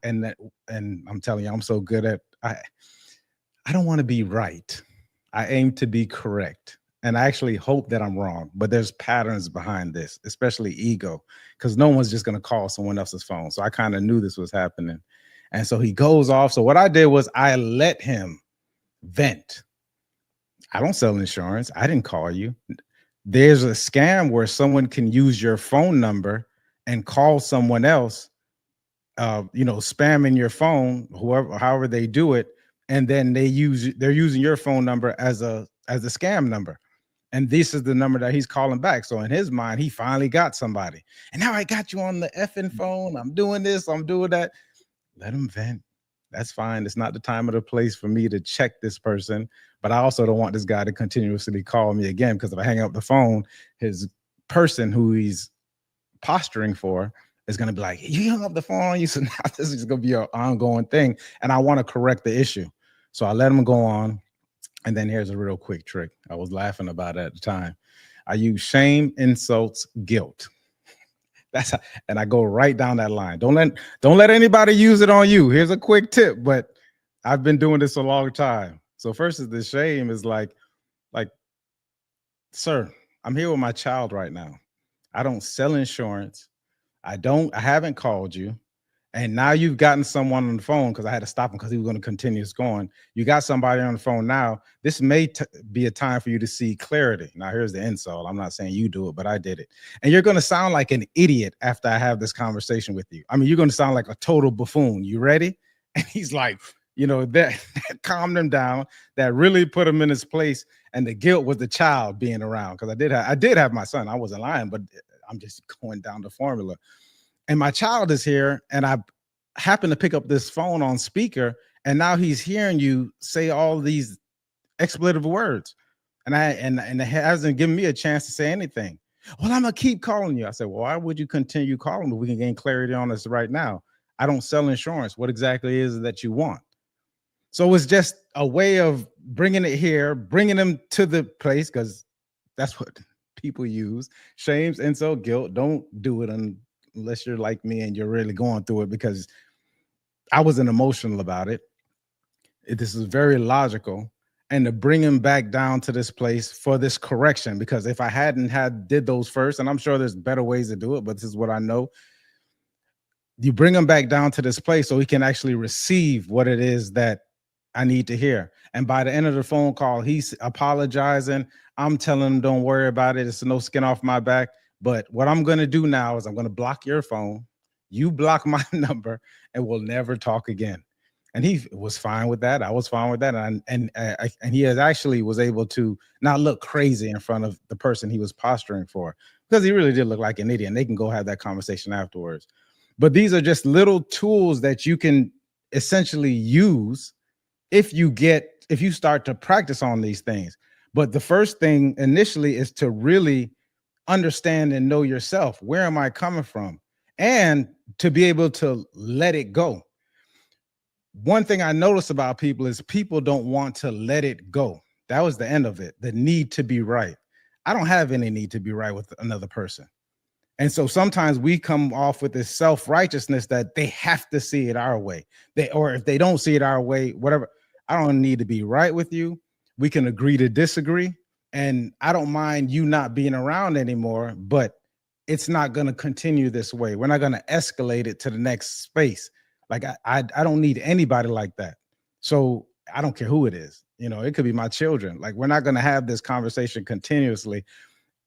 S1: And I'm telling you, I'm so good at, I don't want to be right. I aim to be correct. And I actually hope that I'm wrong, but there's patterns behind this, especially ego, because no one's just going to call someone else's phone. So I kind of knew this was happening. And so he goes off. So what I did was I let him vent. I don't sell insurance. I didn't call you. There's a scam where someone can use your phone number and call someone else, spamming your phone, however they do it. And then they're using your phone number as a scam number. And this is the number that he's calling back. So in his mind, he finally got somebody. And now I got you on the effing phone. I'm doing this, I'm doing that. Let him vent. That's fine. It's not the time or the place for me to check this person. But I also don't want this guy to continuously call me again, because if I hang up the phone, his person who he's posturing for is going to be like, you hung up the phone on you. So now this is going to be an ongoing thing. And I want to correct the issue. So I let him go on. And then here's a real quick trick. I was laughing about it at the time. I use shame, insults, guilt. And I go right down that line. Don't let anybody use it on you. Here's a quick tip, but I've been doing this a long time. So first is the shame is like, sir, I'm here with my child right now. I don't sell insurance. I haven't called you. And now you've gotten someone on the phone, because I had to stop him because he was going to continue going. You got somebody on the phone now. This may be a time for you to see clarity. Now, here's the insult. I'm not saying you do it, but I did it. And you're going to sound like an idiot after I have this conversation with you. I mean, you're going to sound like a total buffoon. You ready? And he's like, that calmed him down. That really put him in his place. And the guilt was the child being around, because I did have my son. I wasn't lying, but I'm just going down the formula. And my child is here, and I happen to pick up this phone on speaker, and now he's hearing you say all these expletive words, and it hasn't given me a chance to say anything. Well, I'm gonna keep calling you. I said, well, why would you continue calling me? We can gain clarity on this right now. I don't sell insurance. What exactly is it that you want? So it's just a way of bringing it here, bringing them to the place, because that's what people use. Shames, insult, guilt. Don't do it unless you're like me and you're really going through it, because I wasn't emotional about it. This is very logical. And to bring him back down to this place for this correction, because if I hadn't did those first, and I'm sure there's better ways to do it, but this is what I know. You bring him back down to this place so he can actually receive what it is that I need to hear. And by the end of the phone call, he's apologizing. I'm telling him, don't worry about it. It's no skin off my back. But what I'm going to do now is I'm going to block your phone. You block my number, and we'll never talk again. And he was fine with that. I was fine with that. And he has actually was able to not look crazy in front of the person he was posturing for, because he really did look like an idiot. And they can go have that conversation afterwards. But these are just little tools that you can essentially use if you start to practice on these things. But the first thing initially is to really understand and know yourself. Where am I coming from? And to be able to let it go. One thing I notice about people is people don't want to let it go. That was the end of it. The need to be right. I don't have any need to be right with another person. And so sometimes we come off with this self-righteousness that they have to see it our way. Or if they don't see it our way, whatever. I don't need to be right with you. We can agree to disagree. And I don't mind you not being around anymore, but it's not going to continue this way. We're not going to escalate it to the next space. Like I don't need anybody like that. So I don't care who it is. It could be my children. Like, we're not going to have this conversation continuously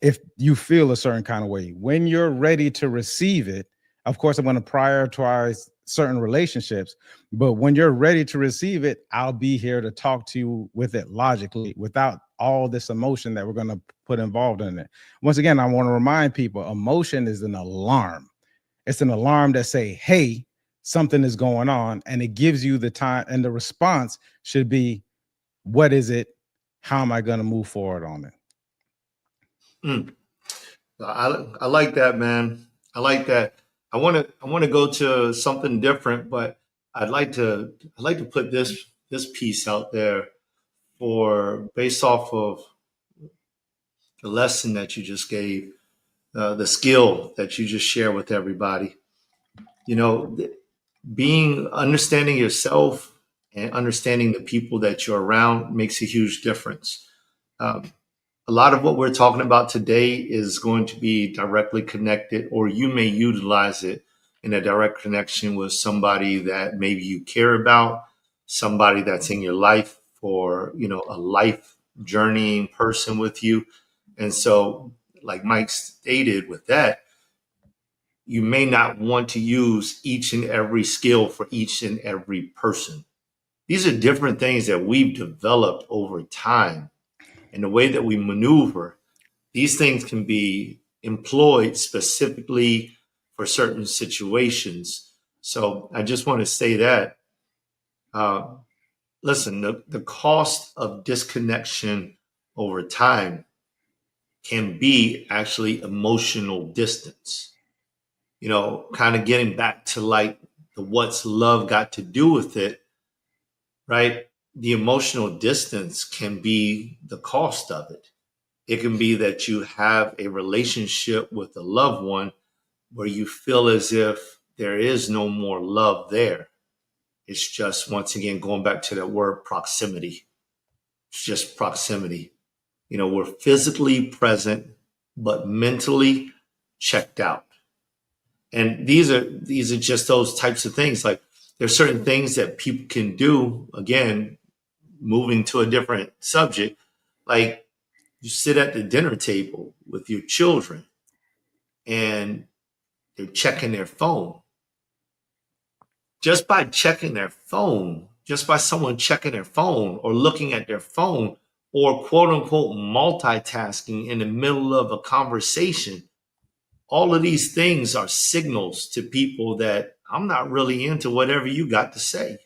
S1: if you feel a certain kind of way. When you're ready to receive it, of course, I'm going to prioritize certain relationships, but when you're ready to receive it, I'll be here to talk to you with it logically, without all this emotion that we're going to put involved in it. Once again, I want to remind people, emotion is an alarm. It's an alarm that say, hey, something is going on, and it gives you the time, and the response should be, what is it? How am I going to move forward on it?
S2: I like that, man. I like that. I want to go to something different, but I'd like to put this piece out there for based off of the lesson that you just gave, the skill that you just shared with everybody. You know, being understanding yourself and understanding the people that you're around makes a huge difference. Um, a lot of what we're talking about today is going to be directly connected, or you may utilize it in a direct connection with somebody that maybe you care about, somebody that's in your life for, a life journeying person with you. And so, like Mike stated with that, you may not want to use each and every skill for each and every person. These are different things that we've developed over time. And the way that we maneuver, these things can be employed specifically for certain situations. So I just want to say that, uh, listen, the cost of disconnection over time can be actually emotional distance. Kind of getting back to like the what's love got to do with it, right? The emotional distance can be the cost of it. It can be that you have a relationship with a loved one where you feel as if there is no more love there. It's just, once again, going back to that word proximity. It's just proximity. We're physically present, but mentally checked out. And these are just those types of things. Like, there's certain things that people can do. Again, moving to a different subject, like you sit at the dinner table with your children and they're checking their phone. Just by checking their phone, just by someone checking their phone or looking at their phone, or quote unquote multitasking in the middle of a conversation, all of these things are signals to people that I'm not really into whatever you got to say.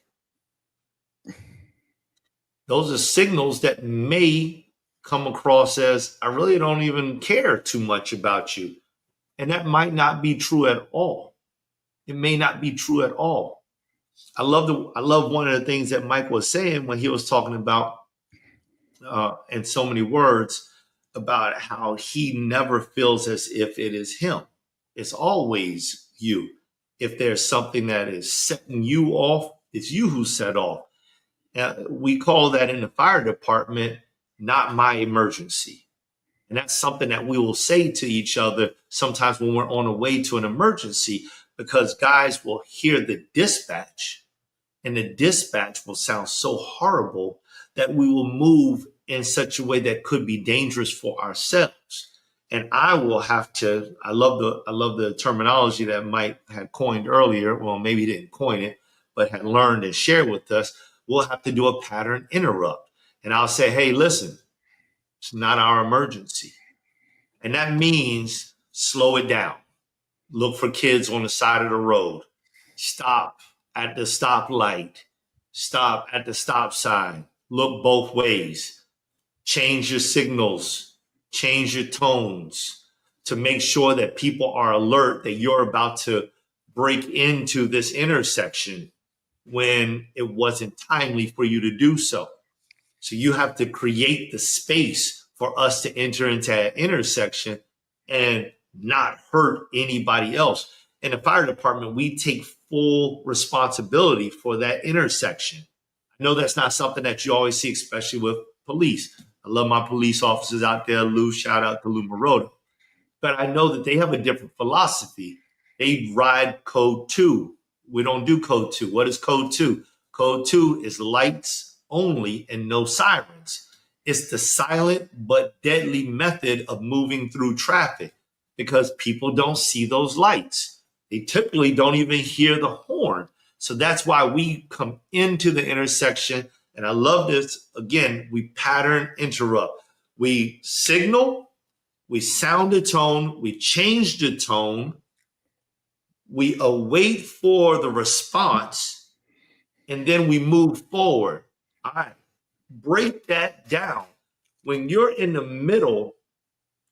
S2: Those are signals that may come across as, I really don't even care too much about you. And that might not be true at all. It may not be true at all. I love one of the things that Mike was saying when he was talking about, in so many words, about how he never feels as if it is him. It's always you. If there's something that is setting you off, it's you who set off. We call that in the fire department, not my emergency. And that's something that we will say to each other sometimes when we're on the way to an emergency, because guys will hear the dispatch, and the dispatch will sound so horrible that we will move in such a way that could be dangerous for ourselves. And I will have to, I love the terminology that Mike had coined earlier. Well, maybe he didn't coin it, but had learned and shared with us. We'll have to do a pattern interrupt. And I'll say, hey, listen, it's not our emergency. And that means slow it down. Look for kids on the side of the road. Stop at the stoplight. Stop at the stop sign. Look both ways. Change your signals. Change your tones to make sure that people are alert that you're about to break into this intersection when it wasn't timely for you to do so. So you have to create the space for us to enter into that intersection and not hurt anybody else. In the fire department, we take full responsibility for that intersection. I know that's not something that you always see, especially with police. I love my police officers out there. Lou, shout out to Lou Moroto. But I know that they have a different philosophy. They ride code 2. We don't do code 2. What is code 2? Code 2 is lights only and no sirens. It's the silent but deadly method of moving through traffic because people don't see those lights. They typically don't even hear the horn. So that's why we come into the intersection. And I love this. Again, we pattern interrupt. We signal, we sound a tone, we change the tone, we await for the response, and then we move forward. All right, break that down. When you're in the middle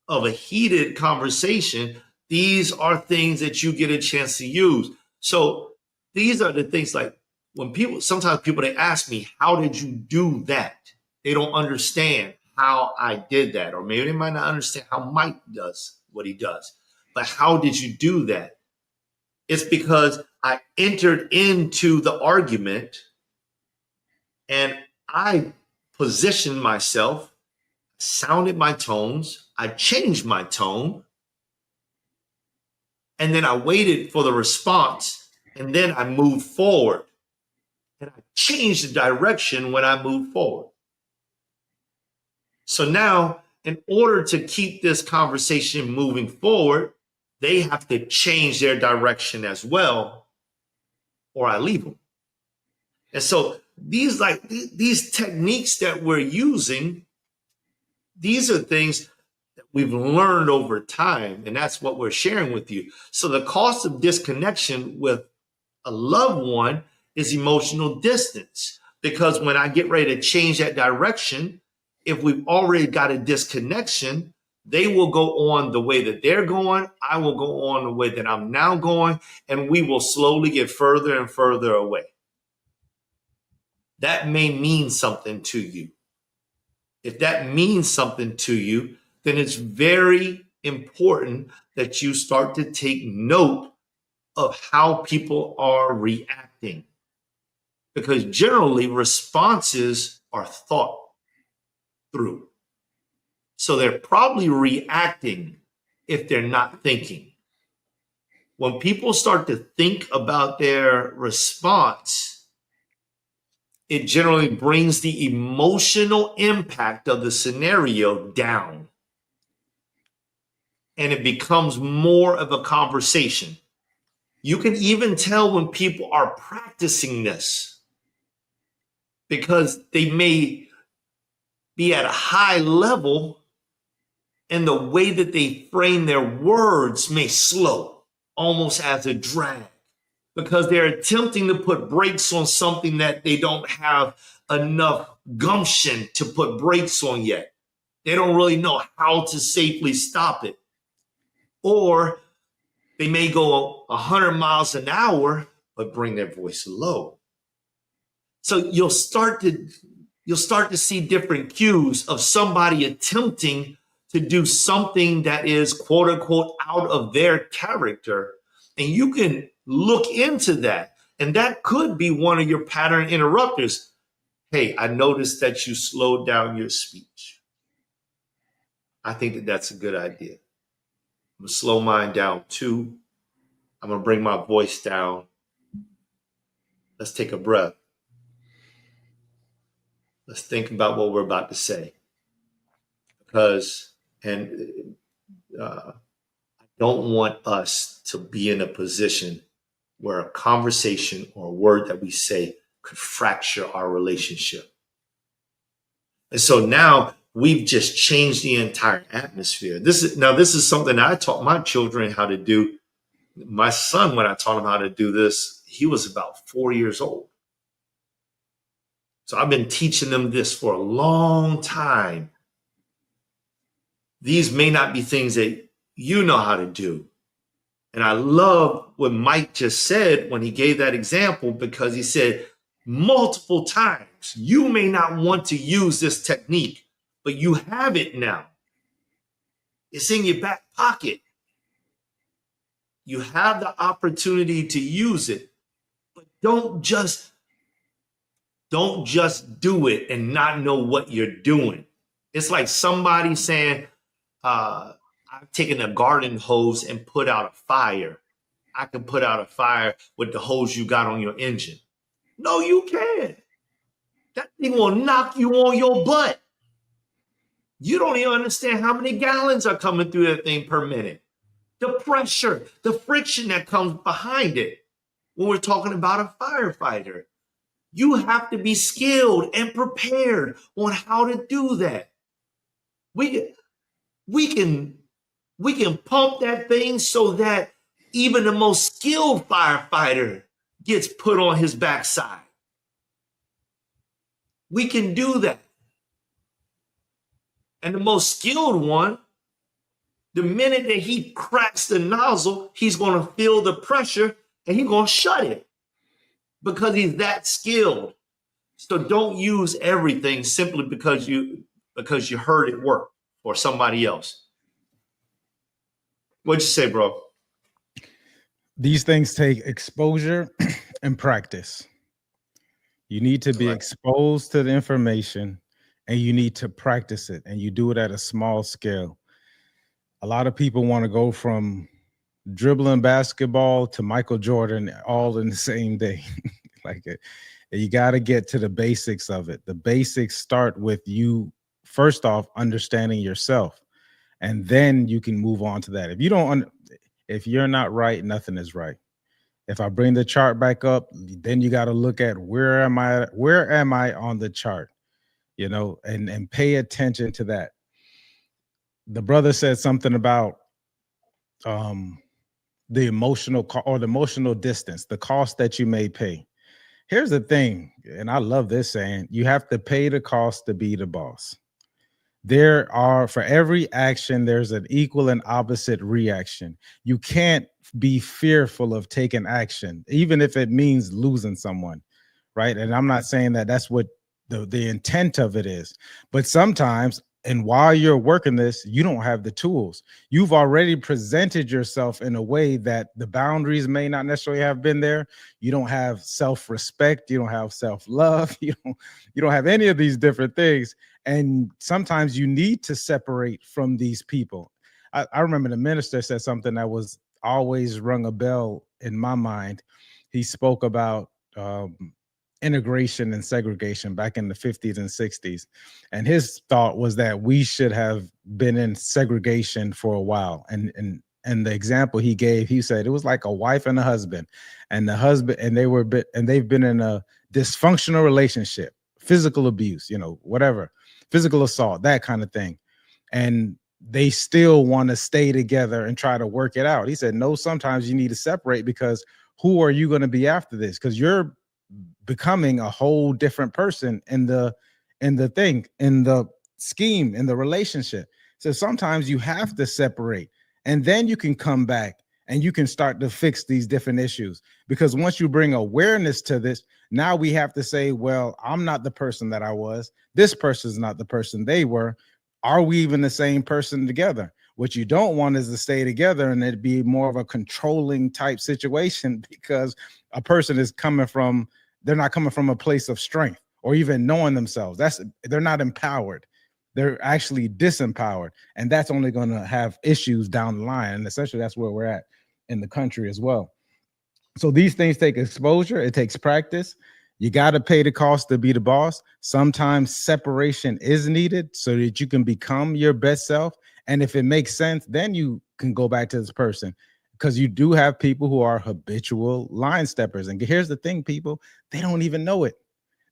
S2: of a heated conversation, These are things that you get a chance to use. So these are the things like when sometimes people, they ask me, how did you do that? They don't understand how I did that. Or maybe they might not understand how Mike does what he does. But how did you do that? It's because I entered into the argument and I positioned myself, sounded my tones, I changed my tone, and then I waited for the response, and then I moved forward. And I changed the direction when I moved forward. So now, in order to keep this conversation moving forward, they have to change their direction as well, or I leave them. And so these techniques that we're using, these are things that we've learned over time, and that's what we're sharing with you. So the cost of disconnection with a loved one is emotional distance, because when I get ready to change that direction, if we've already got a disconnection, they will go on the way that they're going. I will go on the way that I'm now going, and we will slowly get further and further away. That may mean something to you. If that means something to you, then it's very important that you start to take note of how people are reacting. Because generally responses are thought through. So they're probably reacting if they're not thinking. When people start to think about their response, it generally brings the emotional impact of the scenario down. And it becomes more of a conversation. You can even tell when people are practicing this, because they may be at a high level and the way that they frame their words may slow, almost as a drag, because they're attempting to put brakes on something that they don't have enough gumption to put brakes on yet. They don't really know how to safely stop it. Or they may go 100 miles an hour, but bring their voice low. So you'll start to see different cues of somebody attempting to do something that is quote unquote out of their character. And you can look into that. And that could be one of your pattern interrupters. Hey, I noticed that you slowed down your speech. I think that that's a good idea. I'm going to slow mine down too. I'm going to bring my voice down. Let's take a breath. Let's think about what we're about to say. Because, I don't want us to be in a position where a conversation or a word that we say could fracture our relationship. And so now we've just changed the entire atmosphere. This is something I taught my children how to do. My son, when I taught him how to do this, he was about 4 years old. So I've been teaching them this for a long time. These may not be things that you know how to do. And I love what Mike just said when he gave that example, because he said multiple times, you may not want to use this technique, but you have it now. It's in your back pocket. You have the opportunity to use it, but don't just do it and not know what you're doing. It's like somebody saying, I've taken a garden hose and put out a fire. I can put out a fire with the hose you got on your engine. No, you can't. That thing will knock you on your butt. You don't even understand how many gallons are coming through that thing per minute. The pressure, the friction that comes behind it. When we're talking about a firefighter, you have to be skilled and prepared on how to do that. We can pump that thing so that even the most skilled firefighter gets put on his backside. We can do that. And the most skilled one The minute that he cracks the nozzle, he's going to feel the pressure and he's going to shut it because he's that skilled. So don't use everything simply because you heard it work for somebody else. What'd you say, bro?
S1: These things take exposure and practice. You need to be exposed to the information and you need to practice it, and you do it at a small scale. A lot of people want to go from dribbling basketball to Michael Jordan all in the same day. Like it, you got to get to the basics of it. The basics start with you, first off, understanding yourself, and then you can move on to that. If you're not right, nothing is right. If I bring the chart back up, then you got to look at where am I on the chart, and pay attention to that. The brother said something about the emotional or the emotional distance, the cost that you may pay. Here's the thing, and I love this saying, you have to pay the cost to be the boss. For every action, there's an equal and opposite reaction. You can't be fearful of taking action, even if it means losing someone, right? And I'm not saying that that's what the intent of it is, but sometimes, and while you're working this, you don't have the tools. You've already presented yourself in a way that the boundaries may not necessarily have been there. You don't have self-respect. You don't have self-love. You don't have any of these different things. And sometimes you need to separate from these people. I remember the minister said something that was always rung a bell in my mind. He spoke about integration and segregation back in the 50s and 60s. And his thought was that we should have been in segregation for a while. And the example he gave, he said it was like a wife and a husband, and they've been in a dysfunctional relationship, physical abuse, whatever, physical assault, that kind of thing. And they still want to stay together and try to work it out. He said, no, sometimes you need to separate, because who are you going to be after this? Because you're becoming a whole different person in the scheme, in the relationship. So sometimes you have to separate, and then you can come back and you can start to fix these different issues. Because once you bring awareness to this, now we have to say, well, I'm not the person that I was. This person's not the person they were. Are we even the same person together? What you don't want is to stay together and it be more of a controlling type situation, because a person is they're not coming from a place of strength or even knowing themselves. They're not empowered. They're actually disempowered. And that's only going to have issues down the line. And essentially that's where we're at in the country as well. So these things take exposure. It takes practice. You got to pay the cost to be the boss. Sometimes separation is needed so that you can become your best self. And if it makes sense, then you can go back to this person, because you do have people who are habitual line steppers. And here's the thing, people, they don't even know it.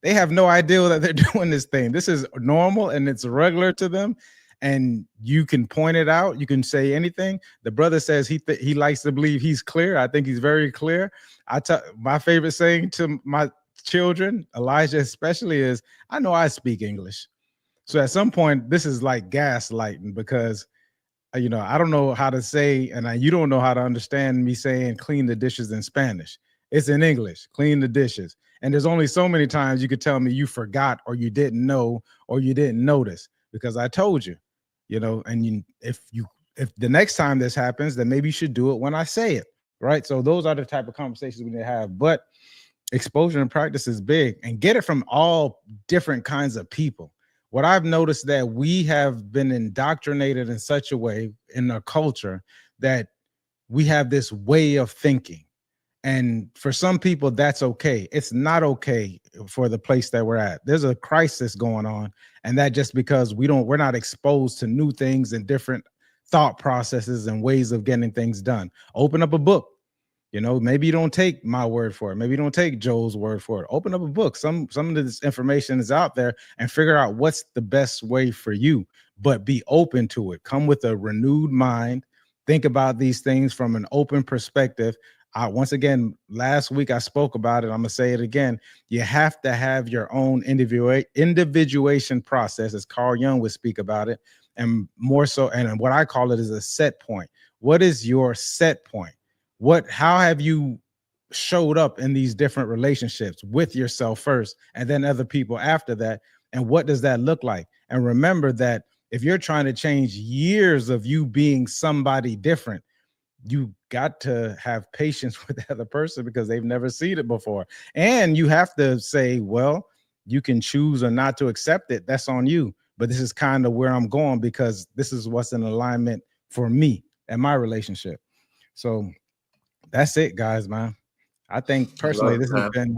S1: They have no idea that they're doing this thing. This is normal and it's regular to them. And you can point it out. You can say anything. The brother says he likes to believe he's clear. I think he's very clear. My favorite saying to my children, Elijah especially, is, I know I speak English. So at some point, this is like gaslighting, because I don't know how to say, and you don't know how to understand me saying clean the dishes in Spanish. It's in English, clean the dishes. And there's only so many times you could tell me you forgot, or you didn't know, or you didn't notice, because I told you, and if the next time this happens, then maybe you should do it when I say it, right? So those are the type of conversations we need to have. But exposure and practice is big, and get it from all different kinds of people. What I've noticed, that we have been indoctrinated in such a way in our culture that we have this way of thinking. And for some people, that's okay. It's not okay for the place that we're at. There's a crisis going on. And that just because we're not exposed to new things and different thought processes and ways of getting things done. Open up a book. Maybe you don't take my word for it. Maybe you don't take Joel's word for it. Open up a book. Some of this information is out there, and figure out what's the best way for you, but be open to it. Come with a renewed mind. Think about these things from an open perspective. Once again, last week I spoke about it. I'm going to say it again. You have to have your own individuation process, as Carl Jung would speak about it. and more so, and what I call it is a set point. What is your set point? How have you showed up in these different relationships with yourself first and then other people after that? And what does that look like? And remember that if you're trying to change years of you being somebody different, you got to have patience with the other person because they've never seen it before. And you have to say, well, you can choose or not to accept it. That's on you. But this is kind of where I'm going because this is what's in alignment for me and my relationship. So that's it, guys, man. I think personally this has been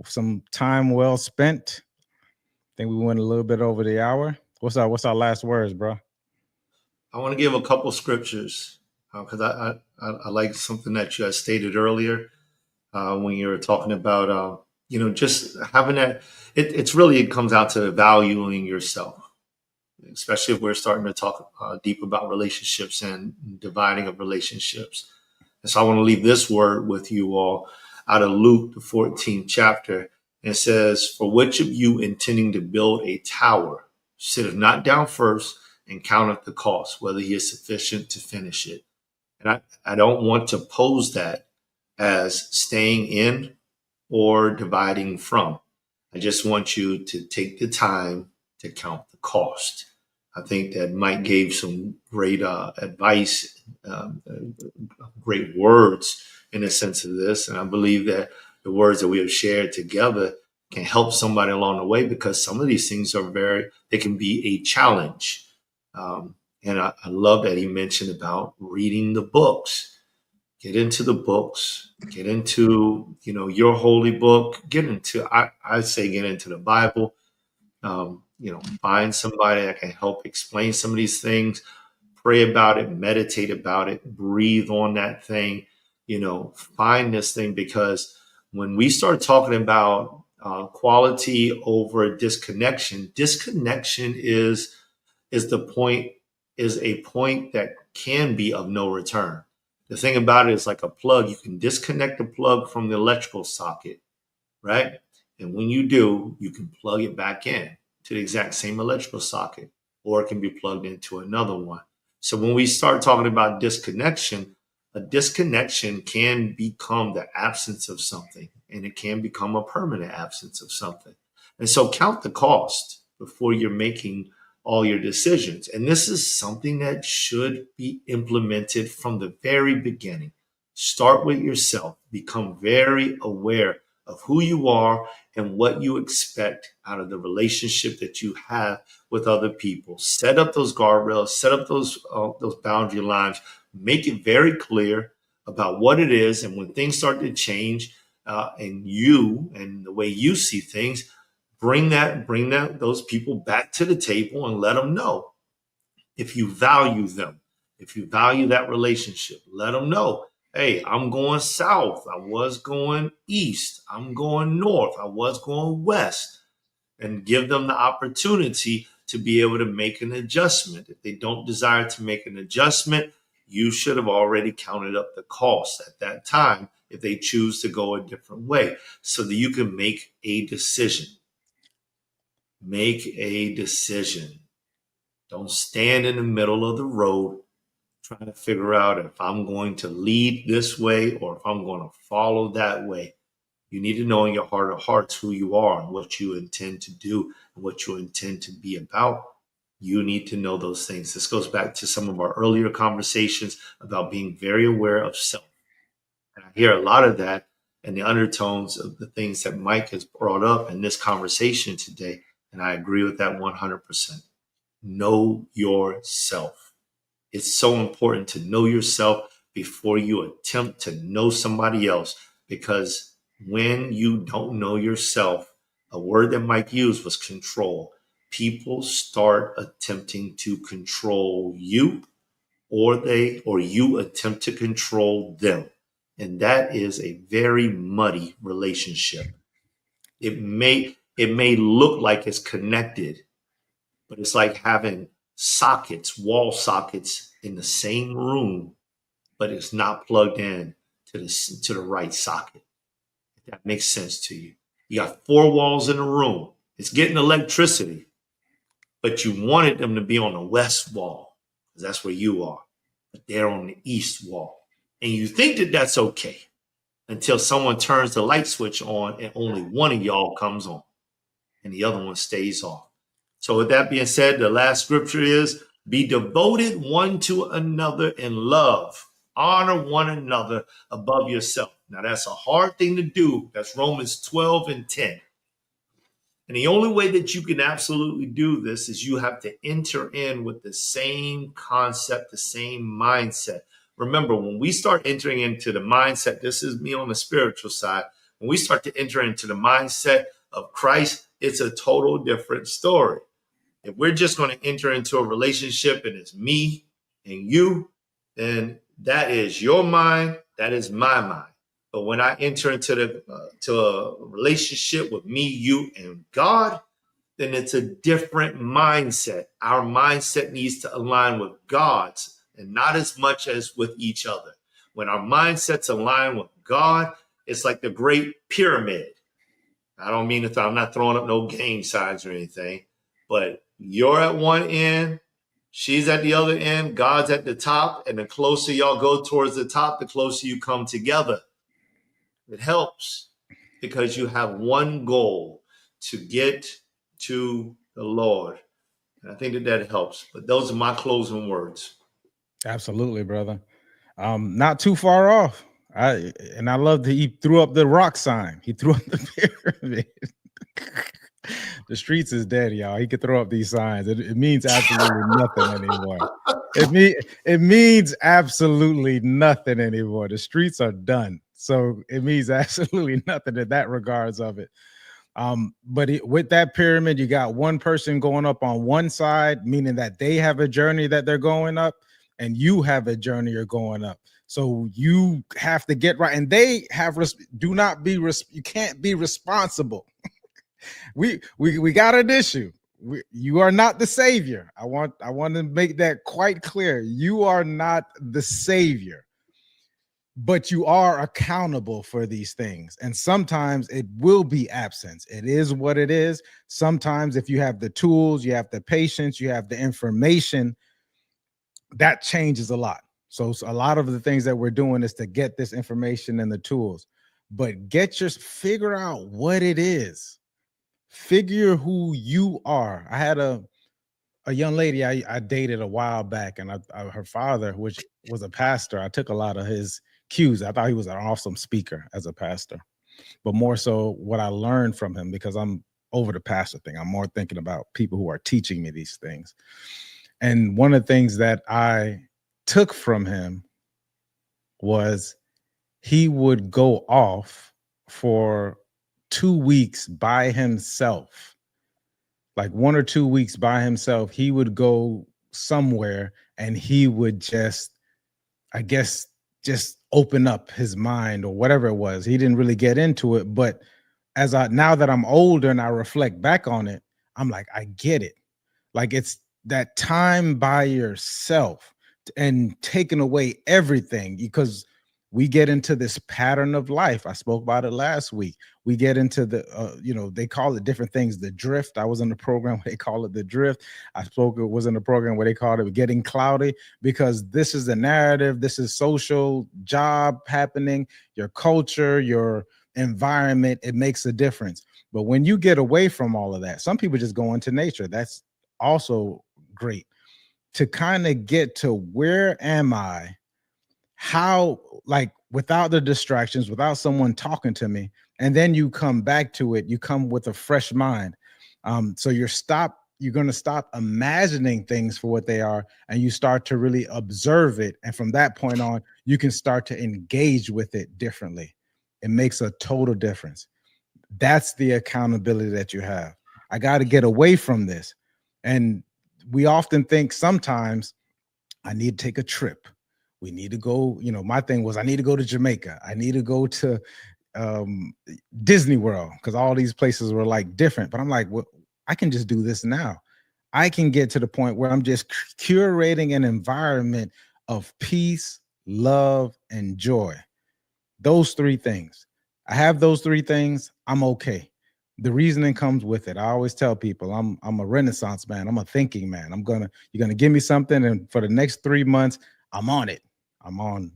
S1: some time well spent. I think we went a little bit over the hour. What's our last words, bro?
S2: I want to give a couple scriptures because I like something that you had stated earlier when you were talking about just having that. It comes out to valuing yourself, especially if we're starting to talk deep about relationships and dividing of relationships. And so I want to leave this word with you all out of Luke, the 14th chapter. And it says, "For which of you intending to build a tower sitteth not down first and counteth the cost, whether he is sufficient to finish it?" And I don't want to pose that as staying in or dividing from. I just want you to take the time to count the cost. I think that Mike gave some great advice, great words in a sense of this. And I believe that the words that we have shared together can help somebody along the way because some of these things they can be a challenge. And I love that he mentioned about reading the books. Get into the books, get into, your holy book, I say get into the Bible. Find somebody that can help explain some of these things, pray about it, meditate about it, breathe on that thing, find this thing, because when we start talking about quality over disconnection is a point that can be of no return. The thing about it is like a plug. You can disconnect the plug from the electrical socket, right? And when you do, you can plug it back in to the exact same electrical socket, or it can be plugged into another one. So when we start talking about disconnection, a disconnection can become the absence of something, and it can become a permanent absence of something. And so count the cost before you're making all your decisions. And this is something that should be implemented from the very beginning. Start with yourself. Become very aware of who you are and what you expect out of the relationship that you have with other people. Set up those guardrails, set up those boundary lines, make it very clear about what it is. And when things start to change and the way you see things, bring those people back to the table and let them know if you value them, if you value that relationship. Let them know, hey, I'm going south. I was going east. I'm going north. I was going west. And give them the opportunity to be able to make an adjustment. If they don't desire to make an adjustment, you should have already counted up the cost at that time if they choose to go a different way, so that you can make a decision. Make a decision. Don't stand in the middle of the road trying to figure out if I'm going to lead this way or if I'm going to follow that way. You need to know in your heart of hearts who you are and what you intend to do and what you intend to be about. You need to know those things. This goes back to some of our earlier conversations about being very aware of self. And I hear a lot of that in the undertones of the things that Mike has brought up in this conversation today. And I agree with that 100%. Know yourself. It's so important to know yourself before you attempt to know somebody else, because when you don't know yourself, a word that Mike used was control. People start attempting to control you, or you attempt to control them. And that is a very muddy relationship. It may look like it's connected, but it's like having wall sockets in the same room, but it's not plugged in to the right socket. If that makes sense to you. You got 4 walls in a room. It's getting electricity, but you wanted them to be on the west wall, because that's where you are, but they're on the east wall. And you think that that's okay until someone turns the light switch on and only one of y'all comes on and the other one stays off. So with that being said, the last scripture is, be devoted one to another in love. Honor one another above yourself. Now that's a hard thing to do. That's Romans 12:10. And the only way that you can absolutely do this is you have to enter in with the same concept, the same mindset. Remember, when we start entering into the mindset, this is me on the spiritual side. When we start to enter into the mindset of Christ, it's a total different story. If we're just going to enter into a relationship and it's me and you, then that is your mind, that is my mind. But when I enter into to a relationship with me, you, and God, then it's a different mindset. Our mindset needs to align with God's and not as much as with each other. When our mindsets align with God, it's like the Great Pyramid. I don't mean that I'm not throwing up no gang signs or anything, but you're at one end, she's at the other end, God's at the top, and the closer y'all go towards the top, the closer you come together. It helps because you have one goal, to get to the Lord. And I think that helps. But those are my closing words.
S1: Absolutely, brother. Not too far off. I love that he threw up the rock sign. He threw up the pyramid. The streets is dead, y'all. He could throw up these signs. It means absolutely nothing anymore. It means absolutely nothing anymore. The streets are done. So it means absolutely nothing in that regards of it. But with that pyramid, you got one person going up on one side, meaning that they have a journey that they're going up, and you have a journey you're going up. So you have to get right, and they have you can't be responsible. we got an issue. You are not the savior. I want to make that quite clear. You are not the savior, but you are accountable for these things. And sometimes it will be absence. It is what it is. Sometimes if you have the tools, you have the patience, you have the information, that changes a lot. So a lot of the things that we're doing is to get this information and the tools, but figure out what it is. Figure who you are. I had a young lady I dated a while back, and her father, which was a pastor, I took a lot of his cues. I thought he was an awesome speaker as a pastor, but more so what I learned from him, because I'm over the pastor thing. I'm more thinking about people who are teaching me these things. And one of the things that I took from him was he would go off for 2 weeks by himself, like 1 or 2 weeks by himself. He would go somewhere and he would just open up his mind or whatever it was. He didn't really get into it, but now that I'm older and I reflect back on it, I'm like, I get it. Like, it's that time by yourself and taking away everything, because we get into this pattern of life. I spoke about it last week. We get into they call it different things, the drift. I was in the program where they call it the drift. Was in the program where they called it getting cloudy, because this is the narrative. This is social, job happening, your culture, your environment. It makes a difference. But when you get away from all of that, some people just go into nature. That's also great, to kind of get to where am I, how, like, without the distractions, without someone talking to me, and then you come back to it. You come with a fresh mind. So you're going to stop imagining things for what they are, and you start to really observe it. And from that point on, you can start to engage with it differently. It makes a total difference. That's the accountability that you have. I got to get away from this. And we often think sometimes, I need to take a trip. We need to go, my thing was, I need to go to Jamaica. I need to go to Disney World, because all these places were like different. But I'm like, well, I can just do this now. I can get to the point where I'm just curating an environment of peace, love, and joy. Those 3 things. I have those 3 things. I'm okay. The reasoning comes with it. I always tell people I'm a renaissance man. I'm a thinking man. You're gonna give me something, and for the next 3 months, I'm on it. I'm on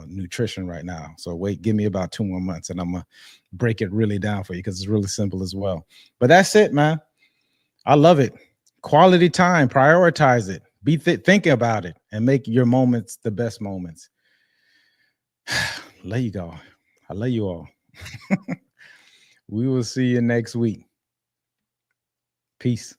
S1: nutrition right now. So give me about 2 more months, and I'm gonna break it really down for you because it's really simple as well. But that's it, man. I love it. Quality time, prioritize it. Be thinking about it, and make your moments the best moments. Love you go. I love you all. We will see you next week. Peace.